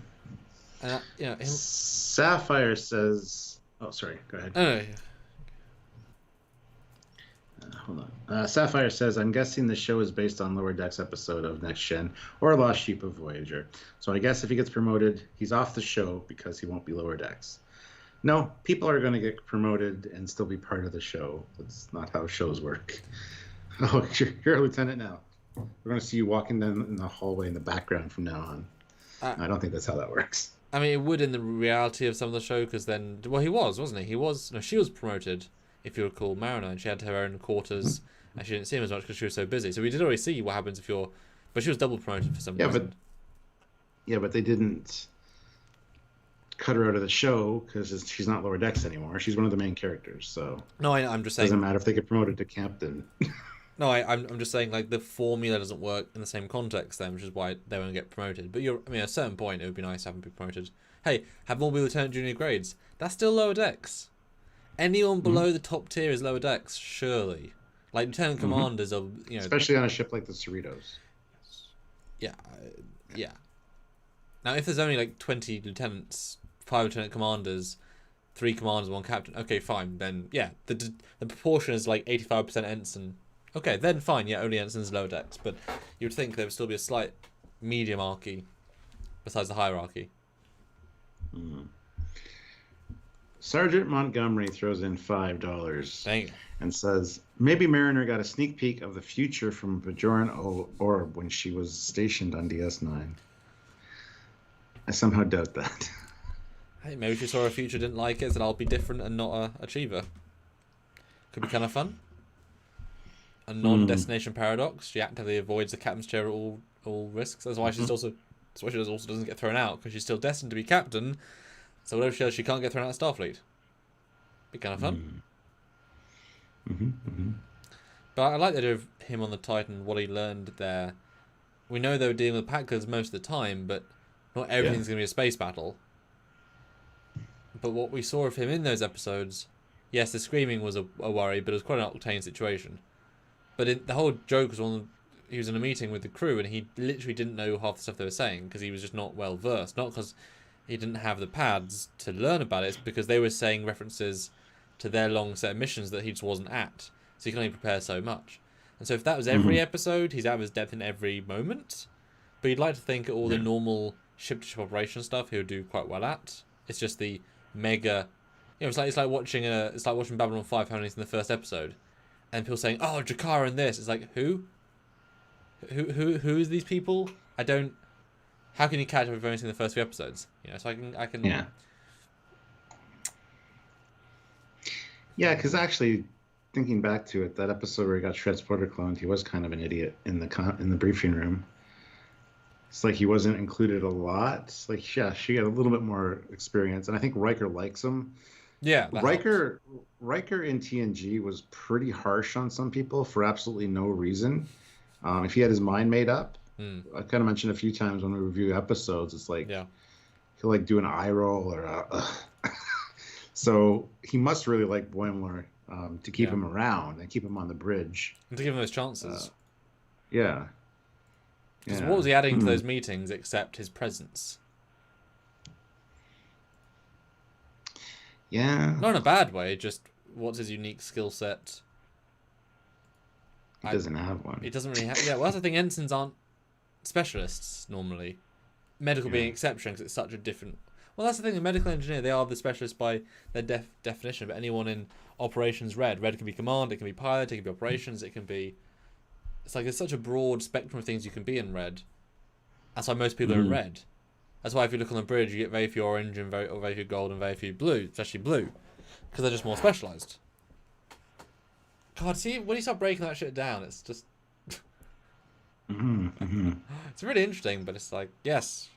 Him... Sapphire says... Oh, sorry. Go ahead. Oh, yeah. Hold on. Sapphire says, I'm guessing the show is based on Lower Decks episode of Next Gen or Lost Sheep of Voyager. So I guess if he gets promoted, he's off the show because he won't be Lower Decks. No, people are going to get promoted and still be part of the show. That's not how shows work. Oh, you're a lieutenant now. We're going to see you walking down in the hallway in the background from now on. I don't think that's how that works. I mean, it would in the reality of some of the show, because then... Well, he was, wasn't he? She was promoted, if you recall, Mariner, and she had her own quarters, and she didn't see him as much because she was so busy. So we did already see what happens if you're... But she was double promoted for some reason. But they didn't cut her out of the show because she's not Lower Decks anymore. She's one of the main characters, so... No, I'm just saying... It doesn't matter if they get promoted to captain. No, I'm just saying, like, the formula doesn't work in the same context then, which is why they won't get promoted. But at a certain point, it would be nice to have them be promoted. Hey, have them all be Lieutenant Junior grades. That's still Lower Decks. Anyone below the top tier is Lower Decks, surely. Like, Lieutenant Commanders are, Especially on a ship like the Cerritos. Yeah. Now, if there's only, like, 20 lieutenants, 5 Lieutenant Commanders, 3 commanders, 1 captain, okay, fine. Then, yeah, the proportion is, like, 85% ensign. Okay, then fine, yeah, only ensigns Lower Decks, but you would think there would still be a slight mediumarchy besides the hierarchy. Sergeant Montgomery throws in $5 Dang it. And says, maybe Mariner got a sneak peek of the future from Bajoran Orb when she was stationed on DS9. I somehow doubt that. Hey, maybe she saw a future, didn't like it, said I'll be different and not a achiever. Could be kind of fun. A non-destination paradox. She actively avoids the captain's chair at all risks. That's why she also doesn't get thrown out, because she's still destined to be captain. So whatever she does, she can't get thrown out of Starfleet. Be kind of fun. But I like the idea of him on the Titan, what he learned there. We know they were dealing with Packers most of the time, but not everything's going to be a space battle. But what we saw of him in those episodes, yes, the screaming was a worry, but it was quite an octane situation. But the whole joke was he was in a meeting with the crew and he literally didn't know half the stuff they were saying because he was just not well versed. Not because he didn't have the pads to learn about it, it's because they were saying references to their long set of missions that he just wasn't at. So he can only prepare so much. And so if that was every episode, he's out of his depth in every moment. But you'd like to think all the normal ship-to-ship operation stuff he would do quite well at. It's just the mega... it's like watching Babylon 5 how many in the first episode. And people saying, "Oh, Jakar and this." It's like, who? Who is these people? I don't. How can you catch up if you've only seen the first few episodes? So I can. Yeah. Yeah, because actually, thinking back to it, that episode where he got transporter cloned, he was kind of an idiot in the briefing room. It's like he wasn't included a lot. It's like, yeah, she got a little bit more experience, and I think Riker likes him. Yeah, Riker in TNG was pretty harsh on some people for absolutely no reason. If he had his mind made up, I kind of mentioned a few times when we review episodes, it's like he'll like do an eye roll or so he must really like Boimler to keep him around and keep him on the bridge and to give him those chances. Because what was he adding to those meetings except his presence? Yeah. Not in a bad way, just what's his unique skill set? He doesn't have one. He doesn't really have... Yeah, well, that's the thing. Ensigns aren't specialists, normally. Medical being exception, because it's such a different... Well, that's the thing. A medical engineer, they are the specialist by their definition, but anyone in operations red can be command, it can be pilot, it can be operations, it can be... It's like there's such a broad spectrum of things you can be in red. That's why most people are in red. That's why if you look on the bridge, you get very few orange and very few gold and very few blue, especially blue, because they're just more specialised. God, see, when you start breaking that shit down, it's just... It's really interesting, but it's like, yes.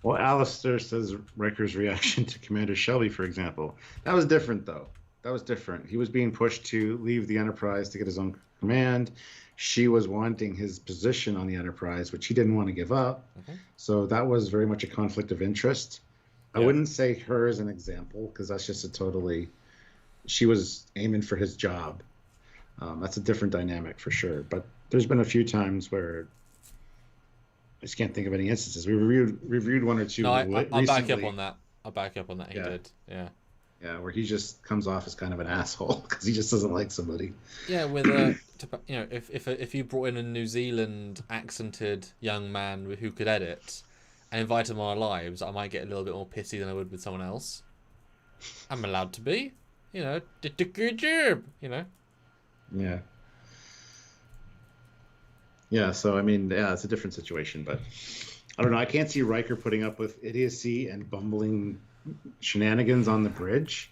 Well, Alistair says Riker's reaction to Commander Shelby, for example. That was different, though. That was different. He was being pushed to leave the Enterprise to get his own command. She was wanting his position on the Enterprise, which he didn't want to give up. Mm-hmm. So that was very much a conflict of interest. I wouldn't say her as an example, because that's just a totally... She was aiming for his job. That's a different dynamic for sure. But there's been a few times where I just can't think of any instances. We reviewed one or two. No, I'll back you up on that. I'll back you up on that. He did. Yeah. Yeah, where he just comes off as kind of an asshole because he just doesn't like somebody. Yeah, with if you brought in a New Zealand accented young man who could edit and invite him on our lives, I might get a little bit more pissy than I would with someone else. I'm allowed to be, did a good job, Yeah. Yeah, so I mean, it's a different situation, but I don't know. I can't see Riker putting up with idiocy and bumbling shenanigans on the bridge.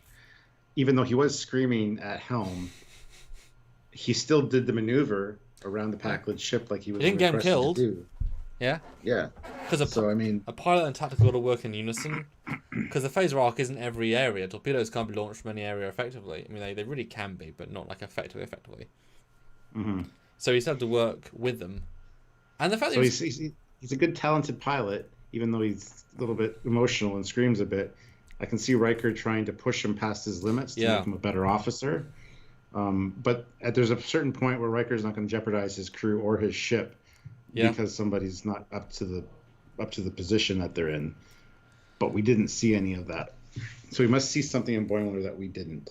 Even though he was screaming at helm, he still did the maneuver around the Packlet ship like he was. He didn't get him killed. To do. Yeah. Yeah. Because a pilot and tactical got to work in unison. Because the phaser arc isn't every area. Torpedoes can't be launched from any area effectively. I mean, they really can be, but not like effectively. Mm-hmm. So he's had to work with them, and the fact that he's a good, talented pilot, even though he's a little bit emotional and screams a bit. I can see Riker trying to push him past his limits to make him a better officer. But there's a certain point where Riker's not going to jeopardize his crew or his ship because somebody's not up to the position that they're in. But we didn't see any of that, so we must see something in Boimler that we didn't.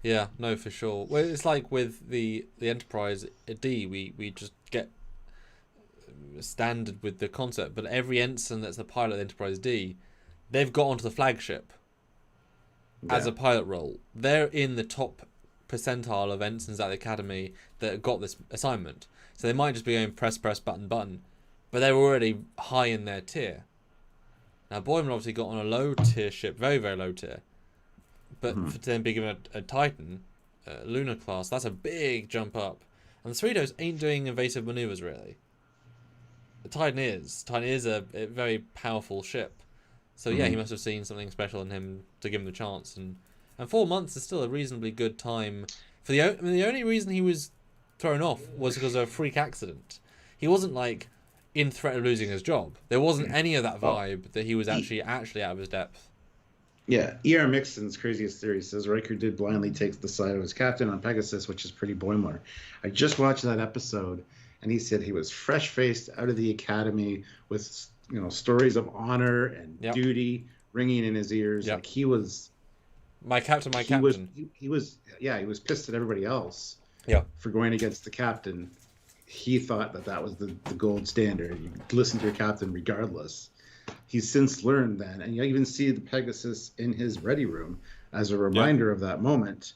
Yeah, no, for sure. Well, it's like with the Enterprise D, we just get standard with the concept, but every ensign that's a pilot of the Enterprise D, they've got onto the flagship as a pilot role. They're in the top percentile of ensigns at the Academy that got this assignment. So they might just be going press, button, but they're already high in their tier. Now, Boimler obviously got on a low tier ship, very, very low tier. But for them being given a Titan, Lunar class, that's a big jump up. And the Cerritos ain't doing invasive maneuvers, really. The Titan is a very powerful ship. So, yeah, he must have seen something special in him to give him the chance. And 4 months is still a reasonably good time. The only reason he was thrown off was because of a freak accident. He wasn't, like, in threat of losing his job. There wasn't any of that vibe that he was actually out of his depth. Yeah, E.R. Mixon's craziest theory says Riker did blindly take the side of his captain on Pegasus, which is pretty Boimler. I just watched that episode, and he said he was fresh-faced out of the Academy with stories of honor and duty ringing in his ears. Like he was my captain. He was pissed at everybody else. For going against the captain. He thought that was the gold standard. You listen to your captain regardless. He's since learned that, and you even see the Pegasus in his ready room as a reminder of that moment,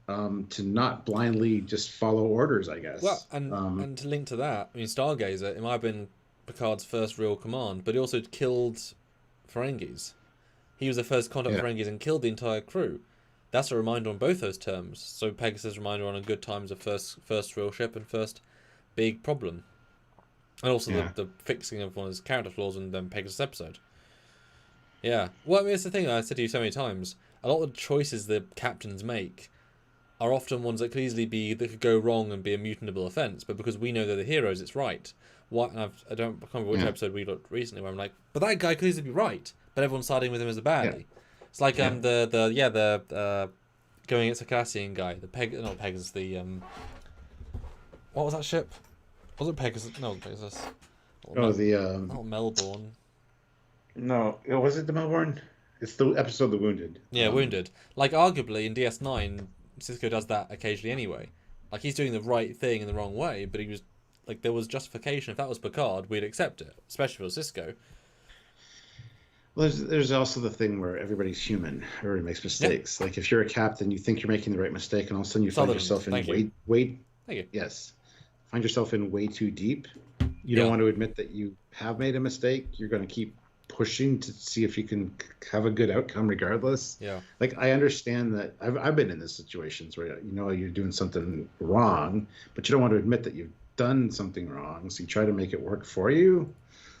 to not blindly just follow orders, I guess. Well, and to link to that, I mean, Stargazer, it might have been Picard's first real command, but he also killed Ferengis. He was the first contact with Ferengis and killed the entire crew. That's a reminder on both those terms. So Pegasus reminder on a good times of first real ship and first big problem. And also the fixing of one of his character flaws in the Pegasus episode. Yeah. Well, I mean, it's the thing I said to you so many times. A lot of the choices the captains make are often ones that could go wrong and be a mutable offence, but because we know they're the heroes, it's right. I can't remember which episode we looked recently where I'm like, but that guy could easily be right, but everyone's siding with him as a baddie. It's like the going against the Cassian guy, not Pegasus, what was that ship? Was it Pegasus? No, Pegasus. Not Melbourne. No, was it the Melbourne? It's the episode The Wounded. Yeah, Wounded. Like, arguably, in DS9, Sisko does that occasionally anyway. Like, he's doing the right thing in the wrong way, but he was... Like, there was justification. If that was Picard, we'd accept it. Especially for Sisko. Well, there's also the thing where everybody's human. Everybody makes mistakes. Like, if you're a captain, you think you're making the right mistake, and all of a sudden you find yourself in find yourself in way too deep. You don't want to admit that you have made a mistake. You're going to keep pushing to see if you can have a good outcome regardless. Like, I understand that I've been in these situations where you're doing something wrong, but you don't want to admit that you've done something wrong, so you try to make it work for you.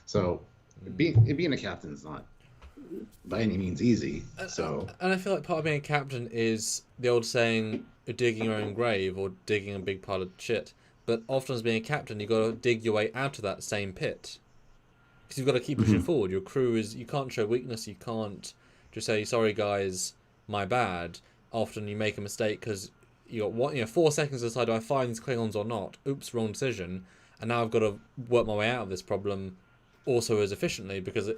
So Being a captain is not by any means easy. So, and I feel like part of being a captain is the old saying, digging your own grave or digging a big pile of shit. But often as being a captain, you've got to dig your way out of that same pit. Because you've got to keep pushing forward. Your crew you can't show weakness. You can't just say, sorry guys, my bad. Often you make a mistake because you got 4 seconds to decide, do I fire these Klingons or not? Oops, wrong decision. And now I've got to work my way out of this problem also as efficiently because,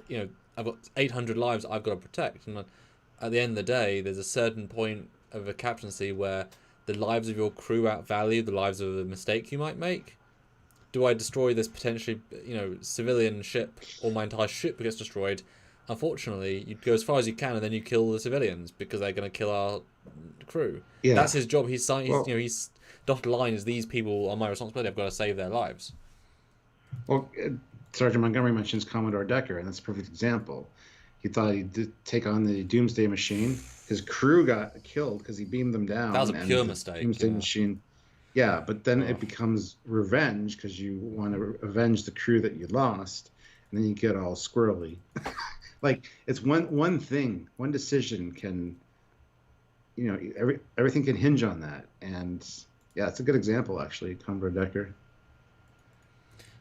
I've got 800 lives I've got to protect. And at the end of the day, there's a certain point of a captaincy where the lives of your crew outvalue the lives of a mistake you might make. Do I destroy this potentially, civilian ship, or my entire ship gets destroyed? Unfortunately, you go as far as you can, and then you kill the civilians because they're going to kill our crew. Yeah. That's his job. He's dotted line is these people are my responsibility. I've got to save their lives. Well, Sergeant Montgomery mentions Commodore Decker, and that's a perfect example. He thought he'd take on the Doomsday Machine. His crew got killed because he beamed them down. That was a pure mistake. Doomsday Machine. Yeah, but then it becomes revenge because you want to avenge the crew that you lost, and then you get all squirrely. Like, it's one thing, one decision can, everything can hinge on that. And yeah, it's a good example, actually, Commodore Decker.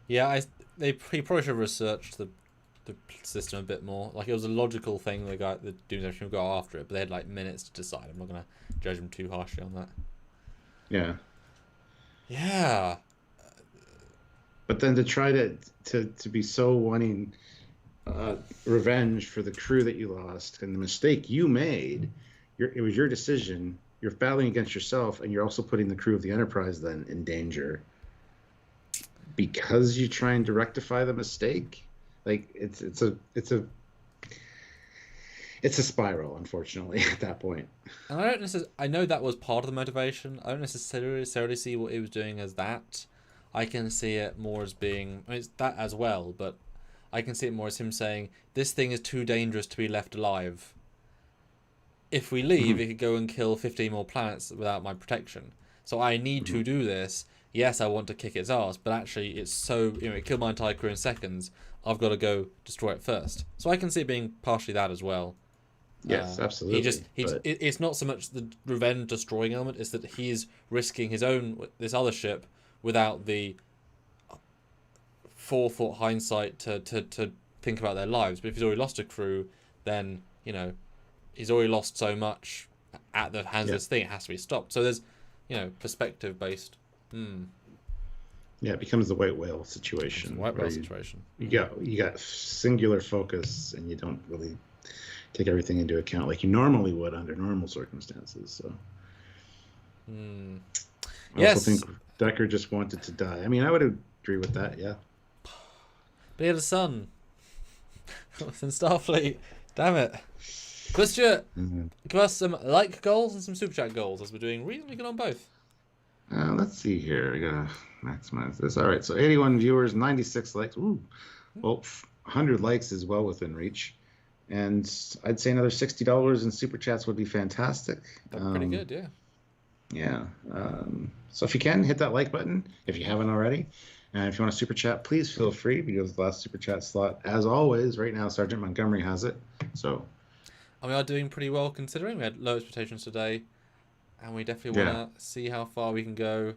Yeah, he probably should have researched the system a bit more. Like, it was a logical thing the Doomsday Machine would go after it, but they had like minutes to decide. I'm not going to judge them too harshly on that. Yeah. Yeah. But then to try to be so wanting revenge for the crew that you lost and the mistake you made, it was your decision. You're battling against yourself, and you're also putting the crew of the Enterprise then in danger because you're trying to rectify the mistake. Like, it's a spiral, unfortunately, at that point. And I know that was part of the motivation. I don't necessarily see what he was doing as that. I can see it more as being, it's that as well, but I can see it more as him saying, this thing is too dangerous to be left alive. If we leave, it could go and kill 15 more planets without my protection. So I need to do this. Yes, I want to kick its ass, but actually it's so, it killed my entire crew in seconds. I've got to go destroy it first. So I can see it being partially that as well. Yes, absolutely. It's not so much the revenge destroying element, it's that he's risking this other ship without the forethought hindsight to think about their lives. But if he's already lost a crew, then, he's already lost so much at the hands of this thing, it has to be stopped. So there's, perspective based. Yeah, it becomes the white whale situation. White whale situation. You got singular focus, and you don't really take everything into account like you normally would under normal circumstances. So, I also think Decker just wanted to die. I mean, I would agree with that. Yeah, but he had a son. Within Starfleet. Damn it. Question. Give us some like goals and some super chat goals, as we're doing reasonably good on both. Let's see here. I gotta maximize this. All right, so 81 viewers, 96 likes. Ooh, well, 100 likes is well within reach. And I'd say another $60 in super chats would be fantastic. That's pretty good, yeah. Yeah. So if you can, hit that like button if you haven't already. And if you want to super chat, please feel free, because the last super chat slot, as always, right now, Sergeant Montgomery has it. So, and we are doing pretty well considering. We had low expectations today, and we definitely want to see how far we can go.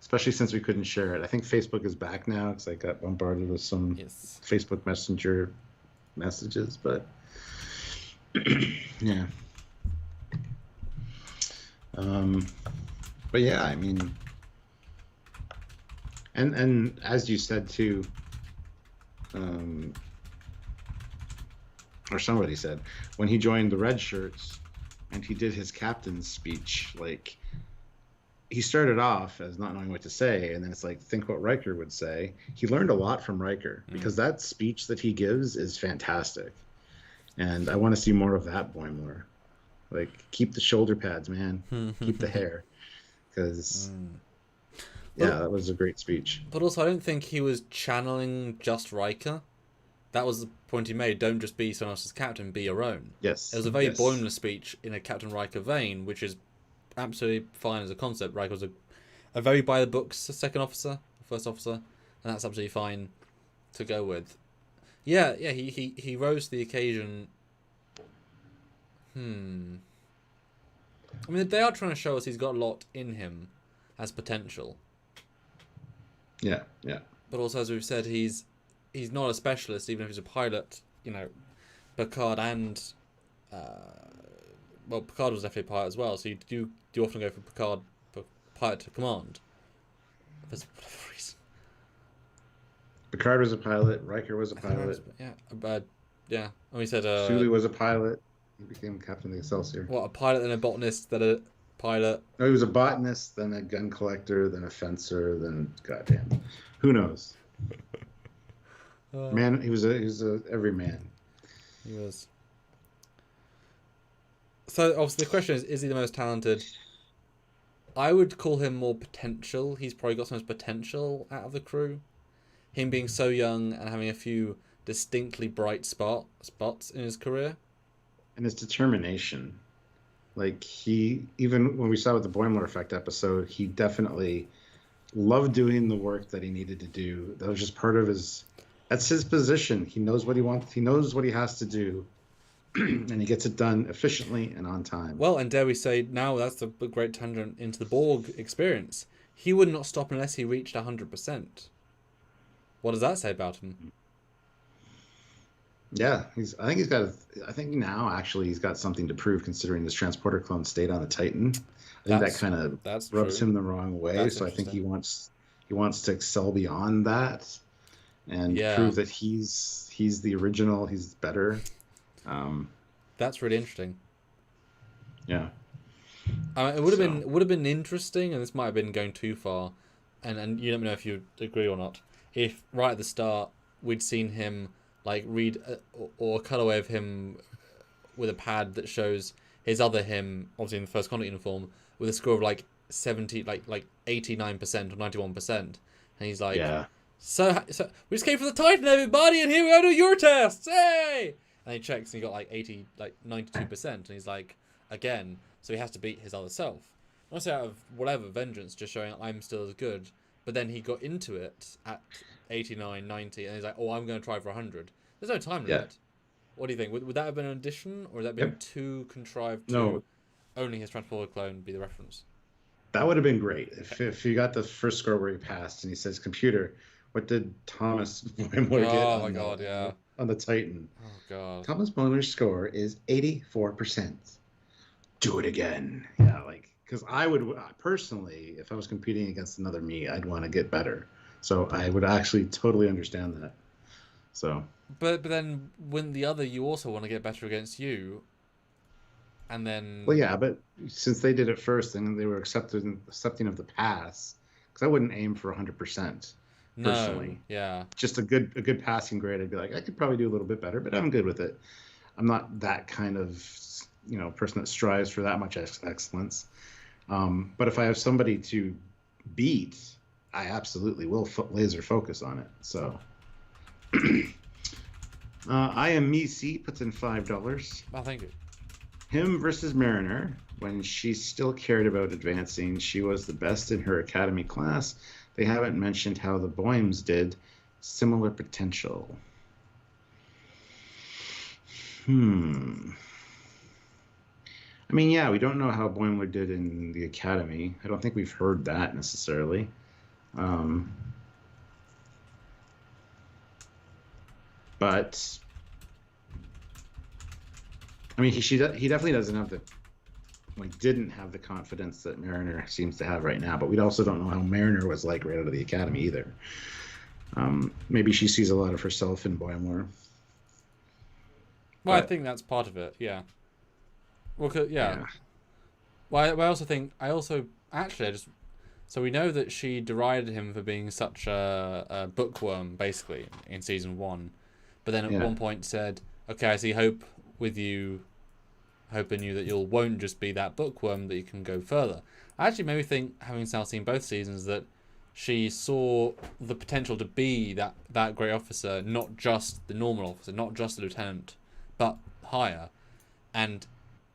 Especially since we couldn't share it. I think Facebook is back now because I got bombarded with some Facebook Messenger messages, but yeah. But yeah, I mean, and as you said too, or somebody said, when he joined the Red Shirts and he did his captain's speech, like, he started off as not knowing what to say, and then it's like, think what Riker would say. He learned a lot from Riker, because that speech that he gives is fantastic. And I want to see more of that Boimler. Like, keep the shoulder pads, man. Keep the hair. Because, that was a great speech. But also, I don't think he was channeling just Riker. That was the point he made. Don't just be someone else's captain, be your own. Yes. It was a very Boimler speech in a Captain Riker vein, which is absolutely fine as a concept. Riker was a very by-the-books second officer, first officer, and that's absolutely fine to go with. Yeah, he rose to the occasion. I mean, they are trying to show us he's got a lot in him as potential. Yeah, yeah. But also, as we've said, he's not a specialist, even if he's a pilot. You know, Picard and Picard was definitely a pilot as well. So you do often go for Picard, pilot to command. For whatever reason. Picard was a pilot. Riker was a pilot. Yeah. And we said Sulu was a pilot. He became captain of the Excelsior. What, a pilot, then a botanist, then a pilot? No, he was a botanist, then a gun collector, then a fencer, then goddamn, who knows? Man, he was a everyman. He was. So obviously the question is he the most talented? I would call him more potential. He's probably got the most potential out of the crew. Him being so young and having a few distinctly bright spots in his career. And his determination. Like, even when we saw with the Boimler effect episode, he definitely loved doing the work that he needed to do. That was just part of that's his position. He knows what he wants. He knows what he has to do. And he gets it done efficiently and on time. Well, and dare we say, now that's a great tangent into the Borg experience. He would not stop unless he reached 100%. What does that say about him? Yeah, I think now actually he's got something to prove, considering his transporter clone stayed on the Titan. I think that kind of rubs him the wrong way. So I think he wants to excel beyond that and prove that he's the original. He's better. That's really interesting. Yeah. It would have been interesting, and this might have been going too far, and you let me know if you agree or not. If right at the start we'd seen him like read or a cutaway of him with a pad that shows his other him, obviously in the first contact uniform, with a score of like 70, like 89% or 91%, and he's like, so we just came for the Titan, everybody, and here we go to your tests, hey! And he checks and he got like 92%, and he's like, again, so he has to beat his other self. Not say out of whatever vengeance, just showing I'm still as good. But then he got into it at 89, 90, and he's like, oh, I'm going to try for 100. There's no time limit. What do you think? Would that have been an addition, or would that have been too contrived to only his transporter clone be the reference? That would have been great. If you got the first score where he passed, and he says, computer, what did Thomas Boimler get on the Titan? Oh, God. Thomas Boimler's score is 84%. Do it again. Yeah, because I would personally, if I was competing against another me, I'd want to get better. So I would actually totally understand that. So. But then when the other you also want to get better against you, and then. Well, yeah, but since they did it first, and they were accepting of the pass, because I wouldn't aim for 100%. Personally. Yeah. Just a good passing grade. I'd be like, I could probably do a little bit better, but I'm good with it. I'm not that kind of person that strives for that much excellence. But if I have somebody to beat, I absolutely will laser focus on it. So, I am me C puts in $5. Oh, thank you. Him versus Mariner. When she still cared about advancing, she was the best in her academy class. They haven't mentioned how the Boims did. Similar potential. I mean, yeah, we don't know how Boimler did in the academy. I don't think we've heard that necessarily. But I mean, he definitely doesn't have didn't have the confidence that Mariner seems to have right now. But we also don't know how Mariner was like right out of the academy either. Maybe she sees a lot of herself in Boimler. Well, I think that's part of it. Yeah. Well, yeah. Well, so we know that she derided him for being such a bookworm, basically, in season 1. But then at one point said, okay, I see hope with you, hope in you that you won't just be that bookworm, that you can go further. I actually made me think, having now seen both seasons, that she saw the potential to be that great officer, not just the normal officer, not just the lieutenant, but higher. And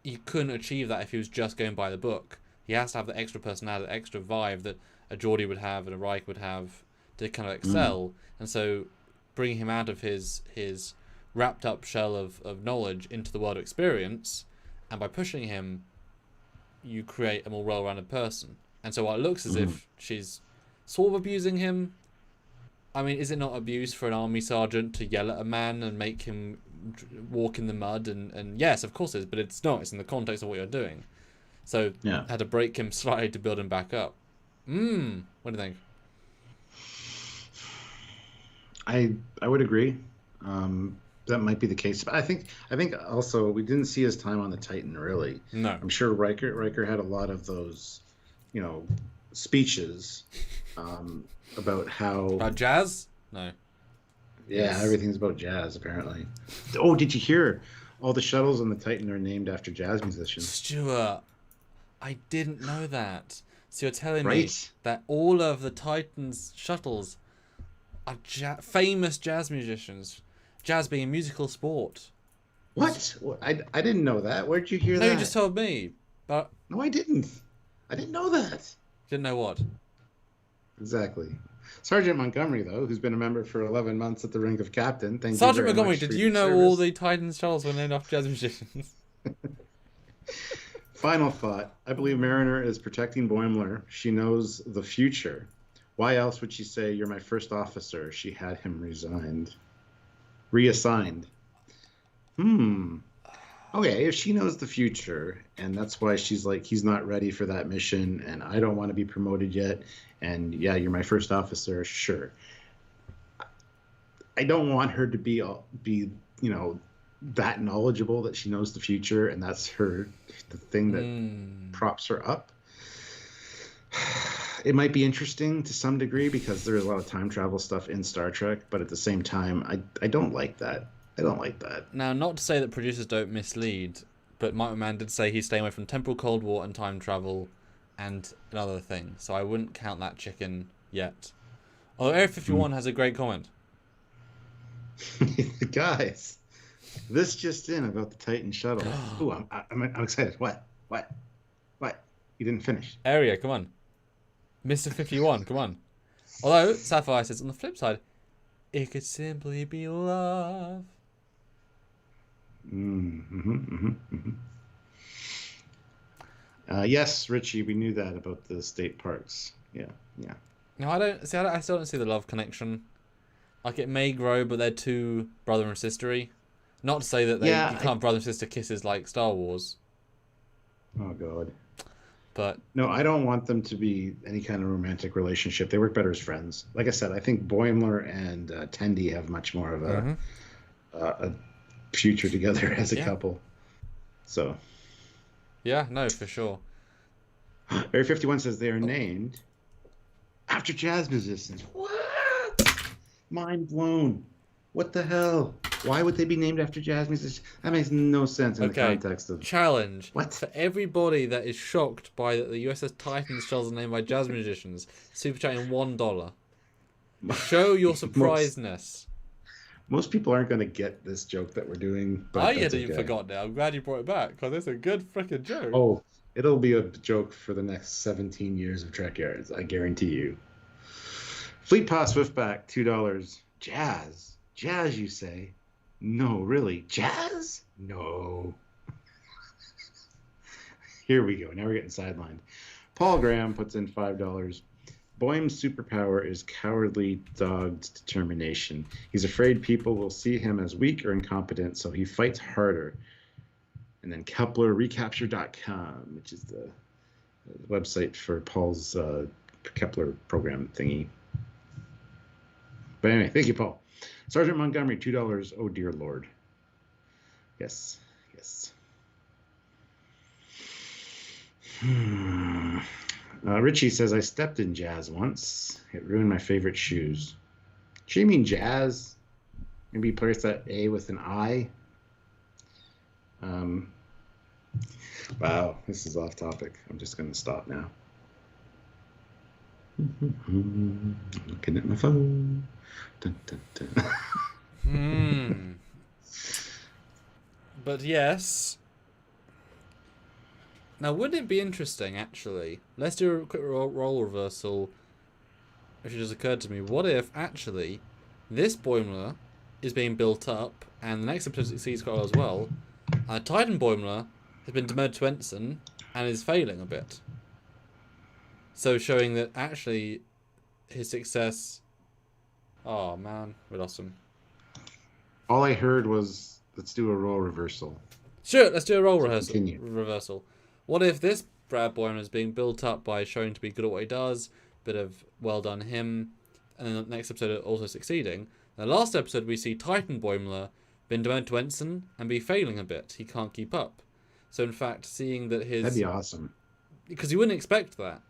he couldn't achieve that if he was just going by the book. He has to have the extra personality, the extra vibe that a Geordie would have and a Riker would have to kind of excel. And so bringing him out of his wrapped up shell of knowledge into the world of experience, and by pushing him, you create a more well-rounded person. And so while it looks as if she's sort of abusing him, I mean, is it not abuse for an army sergeant to yell at a man and make him walk in the mud? And yes, of course it is, but it's not. It's in the context of what you're doing. So Yeah. had to break him slightly to build him back up. What do you think? I would agree. That might be the case, but I think also we didn't see his time on the Titan really. No. I'm sure Riker had a lot of those, speeches about how About jazz? No. yeah, Yes. everything's about jazz apparently. Oh, did you hear? All the shuttles on the Titan are named after jazz musicians. Stuart, I didn't know that. So you're telling me Right? that all of the Titan's shuttles are famous jazz musicians. Jazz being a musical sport. What? I didn't know that. Where'd you hear No, that? you just told me. But No, I didn't. I didn't know that. didn't know what. Exactly. Sergeant Montgomery, though, who's been a member for 11 months at the rank of captain. Thank Sergeant you very Montgomery, much did for you your know service. all the Titan's shuttles were named after jazz musicians? Final thought. I believe Mariner is protecting Boimler. She knows the future. Why else would she say, "You're my first officer"? She had him reassigned. Okay, if she knows the future, and that's why she's like, he's not ready for that mission, and I don't want to be promoted yet, and yeah, you're my first officer, sure. I don't want her to be that knowledgeable that she knows the future, and that's the thing that props her up. It might be interesting to some degree because there's a lot of time travel stuff in Star Trek, but at the same time, I don't like that. I don't like that. Now, not to say that producers don't mislead, but Mike McMahon did say he's staying away from temporal Cold War and time travel and another thing. So I wouldn't count that chicken yet. Although Area 51 has a great comment. Guys, this just in about the Titan shuttle. Ooh, I'm excited. What? You didn't finish. Area, come on. Mr. 51, come on. Although, Sapphire says, on the flip side, it could simply be love. Yes, Richie, we knew that about the state parks. Yeah. No, I still don't see the love connection. Like, it may grow, but they're too brother and sistery. Not to say that you can't have brother and sister kisses like Star Wars. Oh, God. But no, I don't want them to be any kind of romantic relationship. They work better as friends. Like I said, I think Boimler and Tendi have much more of a future together as a couple. So. Yeah, no, for sure. Area 51 says they are named after jazz musicians. What? Mind blown. What the hell? Why would they be named after jazz musicians? That makes no sense in the context of... Challenge. What? For everybody that is shocked by that the USS Titan shells are named by jazz musicians, super chatting $1. Show your surprisedness. Most people aren't going to get this joke that we're doing. But I hadn't even forgotten it. I'm glad you brought it back, because it's a good freaking joke. Oh, it'll be a joke for the next 17 years of Trekyards, I guarantee you. Fleet Pass Swiftback, $2. Jazz, you say? No, really? Jazz? No. Here we go. Now we're getting sidelined. Paul Graham puts in $5. Boim's superpower is cowardly dogged determination. He's afraid people will see him as weak or incompetent, so he fights harder. And then KeplerRecapture.com, which is the website for Paul's Kepler program thingy. But anyway, thank you, Paul. Sergeant Montgomery, $2. Oh, dear Lord. Yes. Richie says, I stepped in jazz once. It ruined my favorite shoes. Does she mean jazz? Maybe place that A with an I? Wow, this is off topic. I'm just going to stop now. Looking at my phone. Dun, dun, dun. But yes. Now, wouldn't it be interesting, actually? Let's do a quick role reversal. It just occurred to me. What if, actually, this Boimler is being built up, and the next episode succeeds quite well as well. Titan Boimler has been demoted to ensign and is failing a bit. So showing that actually his success... Oh man, we lost him. All I heard was, let's do a role reversal. Sure, let's do a role Continue. reversal. What if this Brad Boimler is being built up by showing to be good at what he does, bit of well done him, and then the next episode also succeeding. The last episode we see Titan Boimler been demoted to ensign and be failing a bit. He can't keep up. So in fact, seeing that his... That'd be awesome. Because you wouldn't expect that.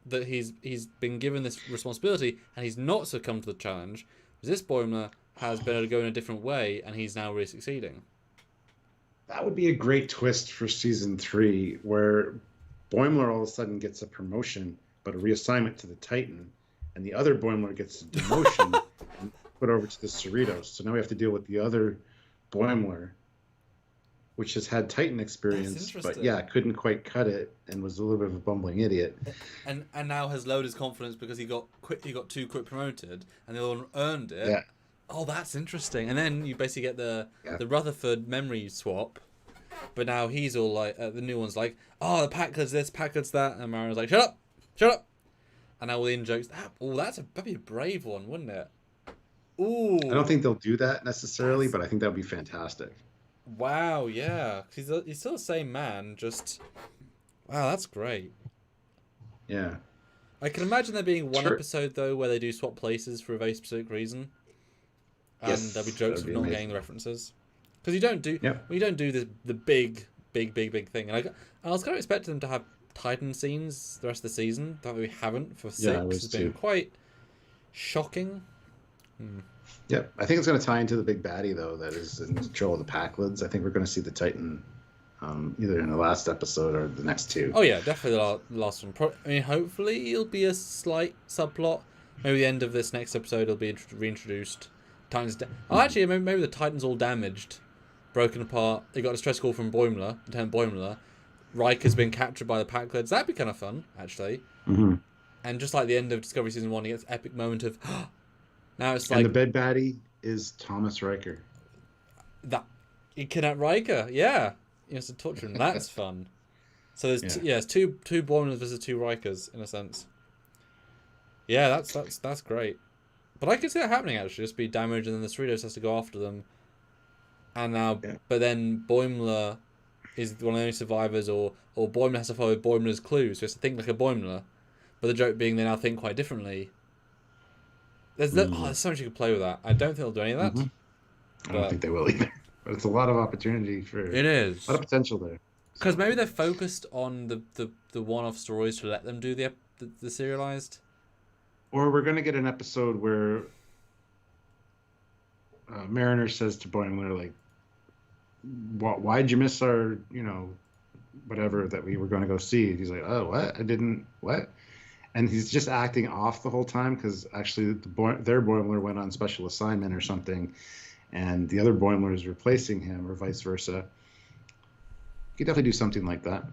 That he's been given this responsibility and he's not succumbed to the challenge. This Boimler has been able to go in a different way and he's now really succeeding. That would be a great twist for season 3, where Boimler all of a sudden gets a promotion, but a reassignment to the Titan, and the other Boimler gets a demotion and put over to the Cerritos. So now we have to deal with the other Boimler, which has had Titan experience, but yeah, couldn't quite cut it and was a little bit of a bumbling idiot. And now has lowered his confidence because he got too quick promoted, and the other one earned it. Yeah. Oh, that's interesting. And then you basically get the Rutherford memory swap, but now he's all like, the new one's like, oh, the Packard's this, Packard's that, and Marion's like, shut up. And now all the in-jokes, that'd be a brave one, wouldn't it? Ooh. I don't think they'll do that necessarily, but I think that would be fantastic. Wow, yeah. He's still the same man, just... Wow, that's great. Yeah. I can imagine there being one episode, though, where they do swap places for a very specific reason. And there'll be jokes of not getting the references. Because you don't do the big thing. And I was kind of expecting them to have Titan scenes the rest of the season. That we haven't for 6. It's been quite shocking. Yep, I think it's going to tie into the big baddie, though, that is in control of the Packlids. I think we're going to see the Titan either in the last episode or the next 2. Oh, yeah, definitely the last one. I mean, hopefully it'll be a slight subplot. Maybe the end of this next episode will be reintroduced. Titans. Actually, maybe the Titan's all damaged, broken apart. They got a stress call from Boimler, Lieutenant Boimler. Riker's been captured by the Packlids. That'd be kind of fun, actually. Mm-hmm. And just like the end of Discovery Season 1, he gets epic moment of... Now it's like... And the bed baddie is Thomas Riker. He kidnapped Riker, yeah. He has to torture him. That's fun. So there's two Boimlers versus 2 Rikers, in a sense. Yeah, that's great. But I could see that happening, actually. Just be damaged, and then the Cerritos has to go after them. And now... Yeah. But then Boimler is one of the only survivors, or Boimler has to follow Boimler's clues, so he has to think like a Boimler. But the joke being they now think quite differently. There's so much you can play with that. I don't think they'll do any of that. Mm-hmm. I don't think they will either. But it's a lot of opportunity for... It is. A lot of potential there. Because maybe they're focused on the one-off stories to let them do the serialized... Or we're going to get an episode where Mariner says to Boimler, like, why'd you miss our, whatever that we were going to go see? He's like, oh, what? I didn't, what? And he's just acting off the whole time because actually their Boimler went on special assignment or something, and the other Boimler is replacing him or vice versa. You could definitely do something like that.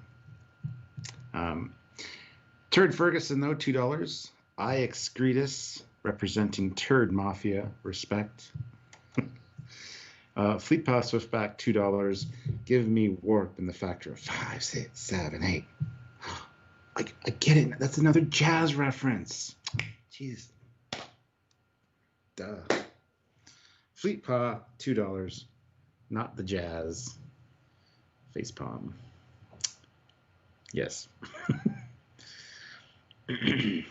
Turd Ferguson, though, $2. I Excretus, representing Turd Mafia, respect. Fleet Pass Swiftback, $2. Give me warp in the factor of 5, 6, 7, 8. I get it. That's another jazz reference. Jeez. Duh. Fleet Paw, $2. Not the jazz. Facepalm. Yes. The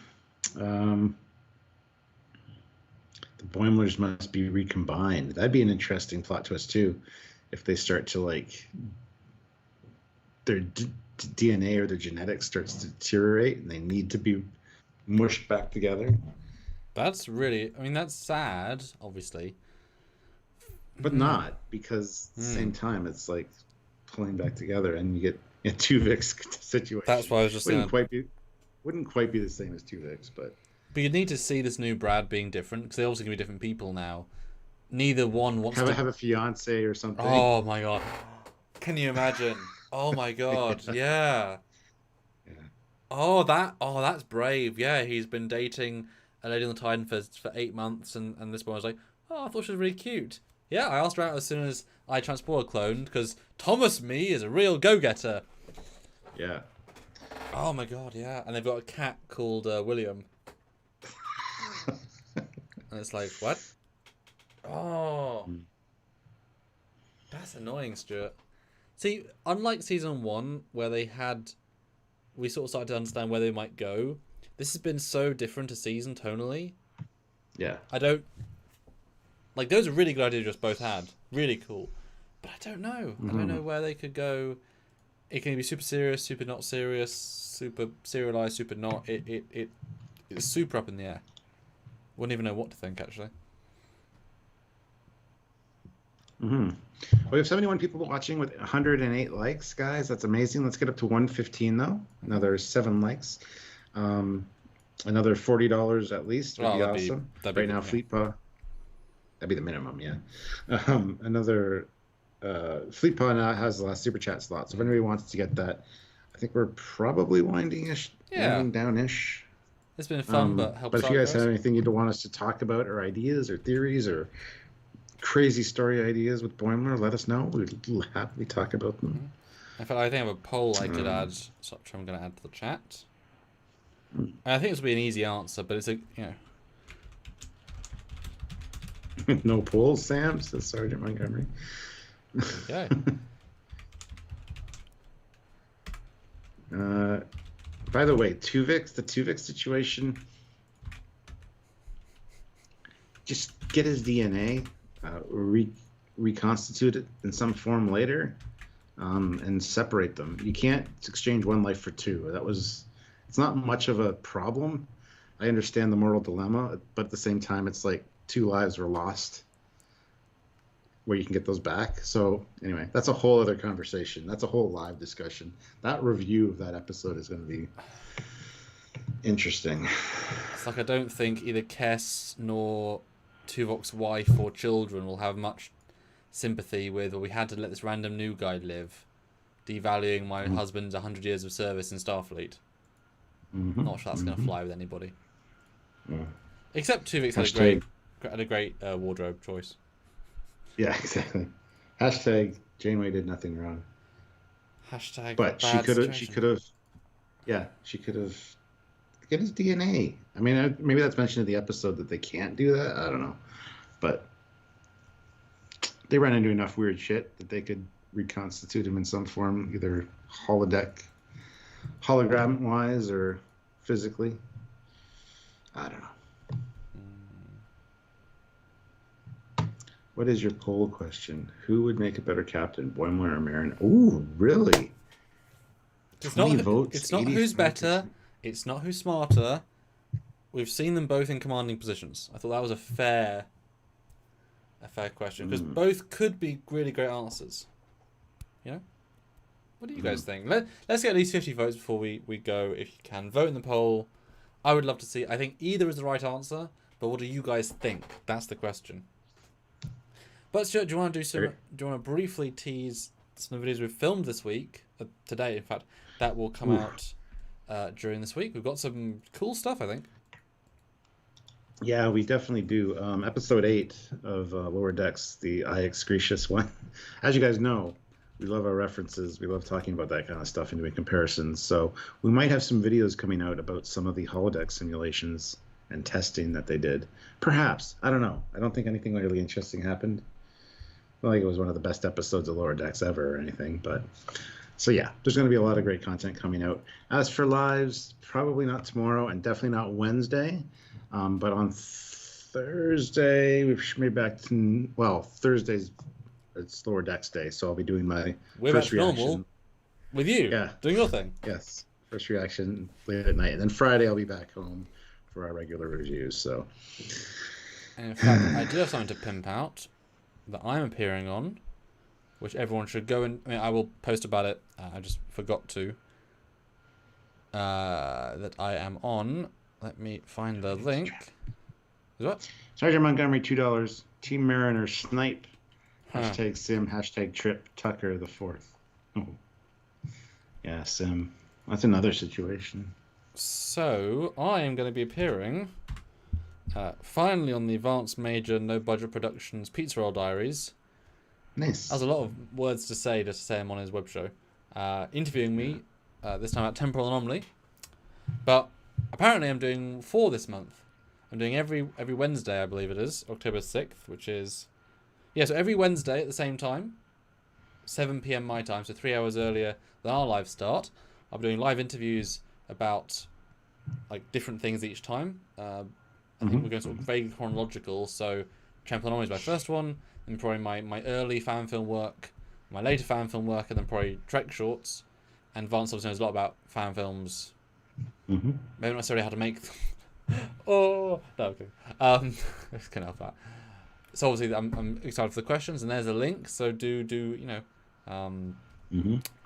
Boimlers must be recombined. That'd be an interesting plot twist too, if they start to their DNA or their genetics starts to deteriorate and they need to be mushed back together. That's that's sad, obviously, but not, because at the same time it's like pulling back together and you get a Tuvix situation. That's why I was just saying. Wouldn't quite be the same as Tuvix, but you'd need to see this new Brad being different, because they're also going to be different people now. Neither one wants to have a fiance or something. Oh my god, can you imagine? Oh my god, yeah. Oh, that's brave. Yeah, he's been dating a lady on the Titan for 8 months, and this one was like, oh, I thought she was really cute. Yeah, I asked her out as soon as I transporter cloned, because Thomas Me is a real go-getter. Yeah. Oh my god, yeah. And they've got a cat called William. And it's like, what? Oh. That's annoying, Stuart. See, unlike season 1, where we sort of started to understand where they might go, this has been so different a season tonally. Yeah. I don't... Like, those are really good ideas you just both had. Really cool. But I don't know. I don't know where they could go. It can be super serious, super not serious, super serialized, super not. It's super up in the air. Wouldn't even know what to think, actually. We have 71 people watching with 108 likes, guys. That's amazing. Let's get up to 115, though. Another 7 likes. Another $40 at least would be awesome. Right now, Fleetpaw. That'd be the minimum, yeah. Another Fleetpaw now has the last super chat slot. So if anybody wants to get that, I think we're probably winding down-ish. It's been fun, but helps. But if you guys have anything you'd want us to talk about, or ideas, or theories, or crazy story ideas with Boimler, let us know. We'd happily talk about them. In fact, I think I have a poll I could add, so I'm going to add to the chat. I think this will be an easy answer, but it's No polls, Sam, says Sergeant Montgomery. Okay. By the way, the Tuvix situation, just get his DNA, reconstitute it in some form later, and separate them. You can't exchange one life for two. It's not much of a problem. I understand the moral dilemma, but at the same time, it's like 2 lives were lost where you can get those back. So anyway, that's a whole other conversation. That's a whole live discussion. That review of that episode is going to be interesting. It's like I don't think either Kess nor Tuvok's wife or children will have much sympathy with, or we had to let this random new guy live, devaluing my husband's 100 years of service in Starfleet. Not sure that's going to fly with anybody. Except Tuvix had a great wardrobe choice. Yeah, exactly. Hashtag Janeway did nothing wrong. Hashtag. But she could have. Yeah, she could have. Get his DNA. I mean, maybe that's mentioned in the episode that they can't do that. I don't know, but they ran into enough weird shit that they could reconstitute him in some form, either hologram wise or physically. I don't know. What is your poll question? Who would make a better captain, Boimler or Marin? Ooh, really? It's not who's better. It's not who's smarter. We've seen them both in commanding positions. I thought that was a fair question, because both could be really great answers. You know? What do you guys think? Let's get at least 50 votes before we go. If you can, vote in the poll. I would love to see. I think either is the right answer, but what do you guys think? That's the question. But Stuart, do you want to briefly tease some videos we've filmed this week, today, in fact, that will come out during this week? We've got some cool stuff, I think. Yeah, we definitely do. Episode 8 of Lower Decks, the I Excretius one. As you guys know, we love our references. We love talking about that kind of stuff and doing comparisons. So we might have some videos coming out about some of the holodeck simulations and testing that they did. Perhaps. I don't know. I don't think anything really interesting happened. I don't think it was one of the best episodes of Lower Decks ever or anything. But so yeah, there's going to be a lot of great content coming out. As for lives, probably not tomorrow and definitely not Wednesday. But on Thursday, we should be back to, Thursday's it's Lower Decks Day, so I'll be doing my first reaction. Normal with you, doing your thing. Yes, first reaction late at night, and then Friday I'll be back home for our regular reviews. So, and in fact, I do have something to pimp out that I'm appearing on, which everyone should go and. I mean, I will post about it. I just forgot to. That I am on. Let me find the link. Is what? Sergeant Montgomery, $2. Team Mariner Snipe. Hashtag Sim. Hashtag Trip Tucker the 4th. Oh. Yeah, Sim. That's another situation. So I am going to be appearing Finally on the Advanced Major No Budget Productions Pizza Roll Diaries. Nice. Has a lot of words to say just to say him on his web show. Interviewing me, this time at Temporal Anomaly. But apparently I'm doing 4 this month. I'm doing every Wednesday, I believe it is, October 6th, which is... Yeah, so every Wednesday at the same time, 7 p.m. my time, so 3 hours earlier than our live start. I'll be doing live interviews about like different things each time. I think we're going sort of very chronological, so Temporal Anomaly is my first one, then probably my early fan film work, my later fan film work, and then probably Trek shorts. And Vance obviously knows a lot about fan films. Maybe not necessarily how to make them. Oh no, okay. Just can't help that. So obviously I'm excited for the questions, and there's a link. So do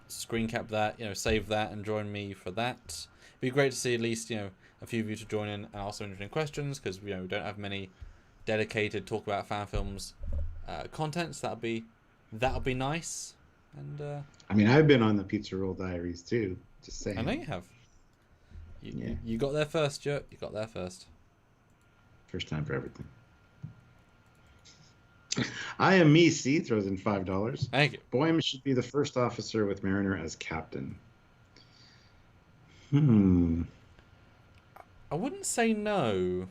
screen cap that, save that, and join me for that. It'd be great to see at least a few of you to join in and also interesting questions, because we don't have many dedicated talk about fan films content. So that'll be nice. And I mean, I've been on the Pizza Roll Diaries too. Just saying. I know you have. You got there first, Stuart. You got there first. First time for everything. I am me. C throws in $5. Thank you. Boim should be the first officer with Mariner as captain. I wouldn't say no.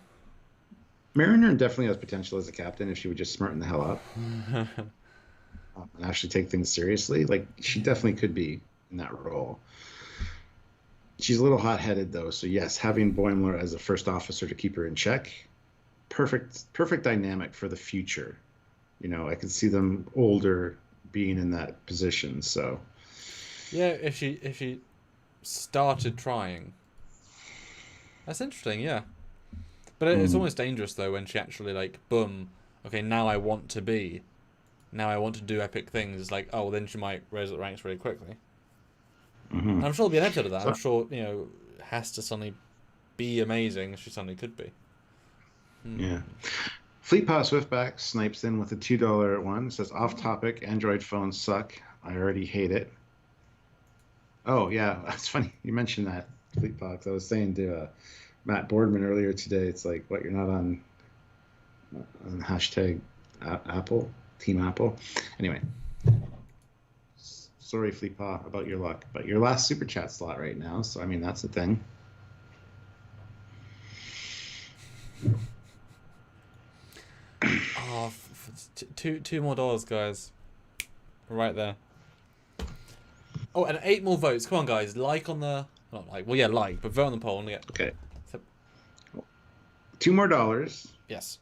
Mariner definitely has potential as a captain if she would just smarten the hell up and actually take things seriously. Like, she definitely could be in that role. She's a little hot-headed, though, so yes, having Boimler as a first officer to keep her in check, perfect dynamic for the future. I could see them older being in that position, so... Yeah, if she started trying. That's interesting, yeah. But it's almost dangerous, though, when she actually, like, boom, okay, now I want to do epic things. It's like, oh, well, then she might raise the ranks really quickly. And I'm sure there'll be an episode of that. I'm sure, has to suddenly be amazing as she suddenly could be. Yeah. Fleetpaw Swiftback snipes in with a $2 one. It says, off topic, Android phones suck. I already hate it. Oh, yeah. That's funny. You mentioned that, Fleetpaw. 'Cause I was saying to Matt Boardman earlier today, it's like, what, you're not on hashtag Apple, Team Apple? Anyway. Sorry, Fleetpaw, about your luck. But your last Super Chat slot right now, so, I mean, that's the thing. Oh, two more dollars, guys. Right there. Oh, and 8 more votes. Come on, guys. Like on the... Not like. Well, yeah, like. But vote on the poll. And get... Okay. So, $2 more. Yes.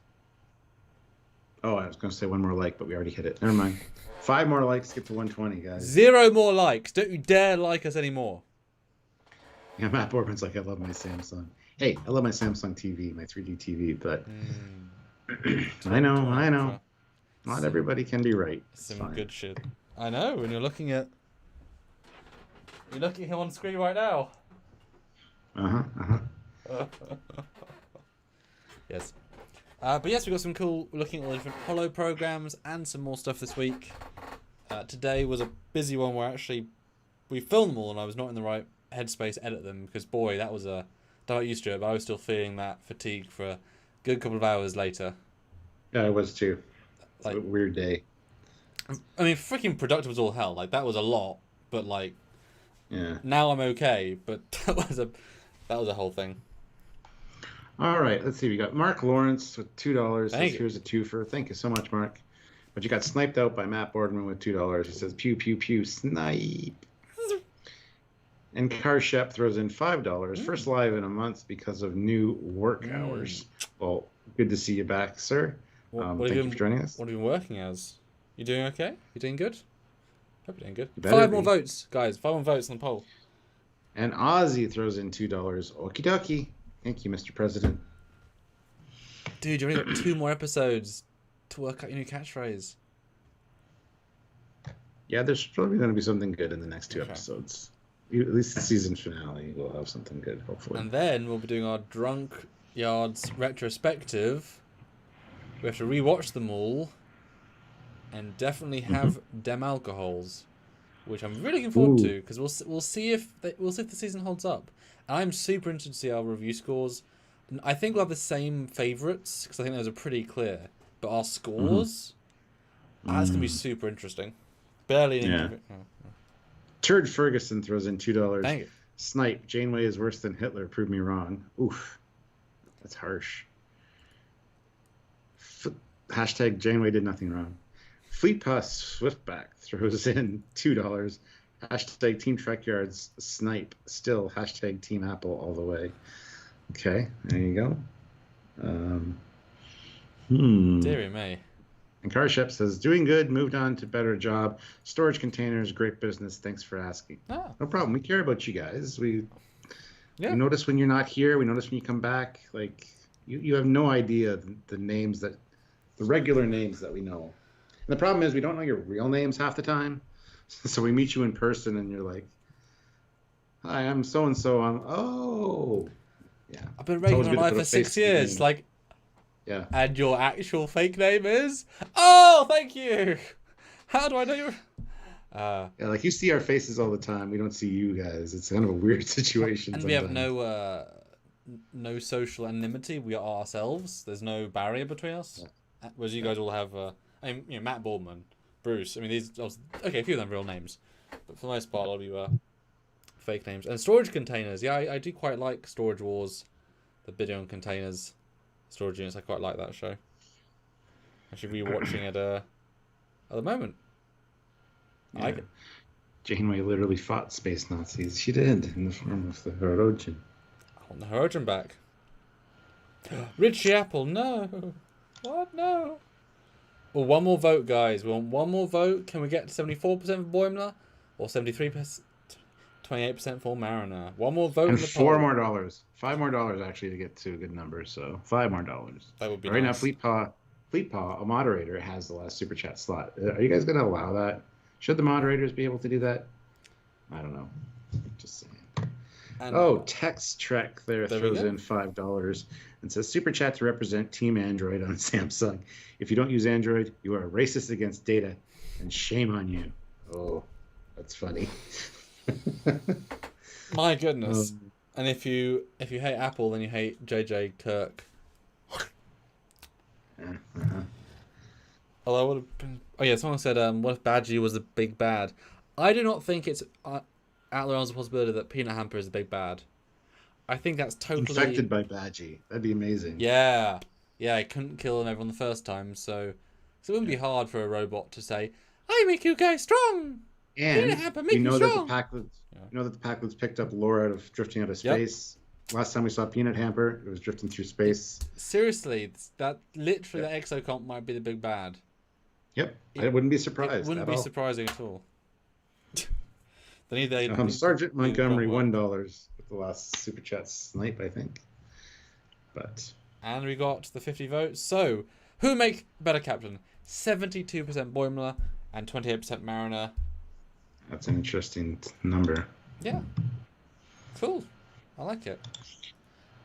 Oh, I was going to say 1 more like, but we already hit it. Never mind. 5 more likes, get to 120, guys. 0 more likes. Don't you dare like us anymore. Yeah, Matt Boardman's like, I love my Samsung. Hey, I love my Samsung TV, my 3D TV, but... I know. Not everybody can be right. Some good shit. I know, and you're looking at him on screen right now. Yes. But yes, we've got some cool looking at all the different Holo programs and some more stuff this week. Today was a busy one where actually we filmed them all and I was not in the right headspace to edit them because boy, that was a... Don't get used to it, but I was still feeling that fatigue for a good couple of hours later. Yeah, I was too. It's like, a weird day. I mean, freaking productive was all hell. Like, that was a lot, but like... Yeah. Now I'm okay, but that was a whole thing. All right, let's see. We got Mark Lawrence with $2. Thank you. Here's a twofer. Thank you so much, Mark. But you got sniped out by Matt Boardman with $2. He says, pew, pew, pew, snipe. And Carshep throws in $5. First live in a month because of new work hours. Well, good to see you back, sir. Thank you for joining us. What have you been working as? You doing okay? You doing good? Hope you're doing good. You 5 more votes, guys. 5 more votes on the poll. And Ozzy throws in $2. Okie dokie. Thank you, Mr. President. Dude, you only got 2 more episodes to work out your new catchphrase. Yeah, there's probably going to be something good in the next 2 episodes. At least the season finale will have something good, hopefully. And then we'll be doing our Drunk Yards retrospective. We have to rewatch them all. And definitely have dem alcohols, which I'm really looking forward to because we'll see if the season holds up. And I'm super interested to see our review scores. I think we'll have the same favourites because I think those are pretty clear. But our scores, that's gonna be super interesting. Barely an Yeah. Turd Ferguson throws in $2. Dang it. Snipe, Janeway is worse than Hitler. Prove me wrong. Oof, that's harsh. Hashtag Janeway did nothing wrong. Fleet Pass Swiftback throws in $2. Hashtag Team Trekyards Snipe. Still hashtag Team Apple all the way. Okay, there you go. Deary me. And Carshep says, doing good, moved on to better job. Storage containers, great business. Thanks for asking. Oh. No problem. We care about you guys. We notice when you're not here. We notice when you come back. Like, you have no idea the names the regular names that we know. And the problem is we don't know your real names half the time. So we meet you in person and you're like, hi, I'm so-and-so. Yeah. I've been regular in life for 6 years. Like, yeah. And your actual fake name is? Oh, thank you. How do I know you? Yeah, like you see our faces all the time. We don't see you guys. It's kind of a weird situation. And sometimes. we have no social anonymity. We are ourselves. There's no barrier between us. Yeah. Whereas you guys all have, Matt Baldwin, Bruce. I mean, a few of them are real names, but for the most part, a lot of you are fake names. And storage containers. Yeah, I do quite like Storage Wars, the video on containers. Storage units, I quite like that show. Actually rewatching it at the moment. I like it. Janeway literally fought space Nazis. She did, in the form of the Hirogen. I want the Hirogen back. Richie Apple, no. What? No. Well, one more vote, guys. We want one more vote. Can we get to 74% for Boimler? Or 73%? 28% for Mariner. One more vote. And in the $4 poll. more. $5 more actually to get to a good number. So $5 more. That would be right nice. Now. Fleetpaw, a moderator, has the last super chat slot. Are you guys going to allow that? Should the moderators be able to do that? I don't know. Just saying. And Text Trek there throws in $5 and says super chat to represent Team Android on Samsung. If you don't use Android, you are racist against data, and shame on you. Oh, that's funny. My goodness. And if you hate Apple, then you hate JJ Kirk. Although I would have been... Oh yeah, someone said, what if Badgie was the big bad? I do not think it's out there as a possibility that Peanut Hamper is the big bad. I think that's totally... Infected by Badgie. That'd be amazing. Yeah. Yeah, I couldn't kill everyone the first time, so it wouldn't be hard for a robot to say, I make you guys strong! And you know that the Packlets picked up lore out of drifting out of space. Yep. Last time we saw Peanut Hamper, it was drifting through space. Seriously, that exocomp might be the big bad. Yep, I wouldn't be surprised. It wouldn't be surprising at all. Sergeant Montgomery $1 with the last super chat snipe, I think. And we got the 50 votes. So, who make better captain? 72% Boimler and 28% Mariner. That's an interesting number. Yeah. Cool. I like it.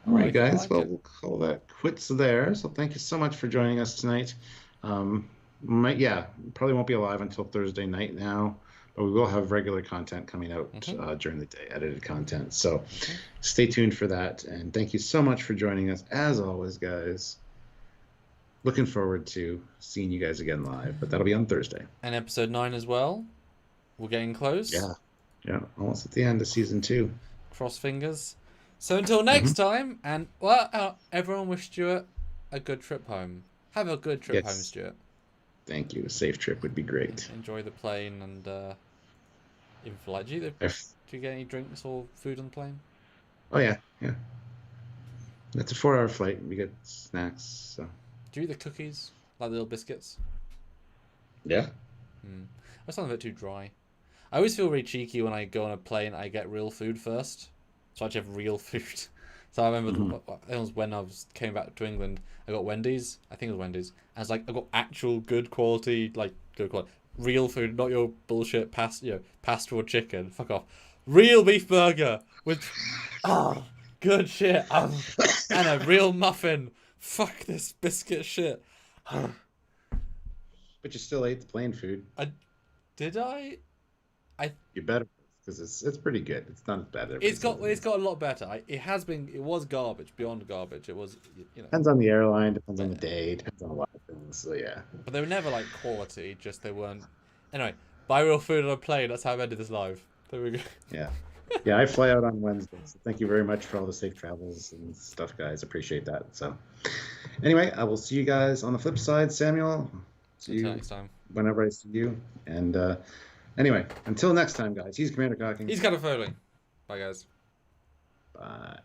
All right, guys. We'll call that quits there. So thank you so much for joining us tonight. Probably won't be live until Thursday night now, but we will have regular content coming out during the day, edited content. So stay tuned for that. And thank you so much for joining us. As always, guys, looking forward to seeing you guys again live, but that'll be on Thursday. And episode 9 as well. We're getting close. Yeah, almost at the end of season 2. Cross fingers. So until next time, and everyone wish Stuart a good trip home. Have a good trip home, Stuart. Thank you. A safe trip would be great. Enjoy the plane and even flight. Do you get any drinks or food on the plane? Oh yeah. It's a 4-hour flight. We get snacks. So. Do you eat the cookies, like the little biscuits? Yeah. That's not a bit too dry. I always feel really cheeky when I go on a plane. I get real food first, so I actually have real food. So I remember it was when I came back to England. I got Wendy's. I think it was Wendy's. And it's like I got actual good quality, real food, not your bullshit pasta or chicken. Fuck off. Real beef burger with good shit and a real muffin. Fuck this biscuit shit. But you still ate the plain food. Did I? You better. because it's pretty good. It's not as bad. It's got a lot better. It was garbage, beyond garbage. It was, Depends on the airline, depends on the day, depends on a lot of things. So yeah. But they were never like quality. Just they weren't. Anyway, buy real food on a plane. That's how I ended this live. There we go. Yeah. Yeah, I fly out on Wednesday. So thank you very much for all the safe travels and stuff, guys. Appreciate that. So anyway, I will see you guys on the flip side, Samuel. See you next time. Whenever I see you. And anyway, until next time, guys. He's Commander Cocking. He's kind of Foley. Bye, guys. Bye.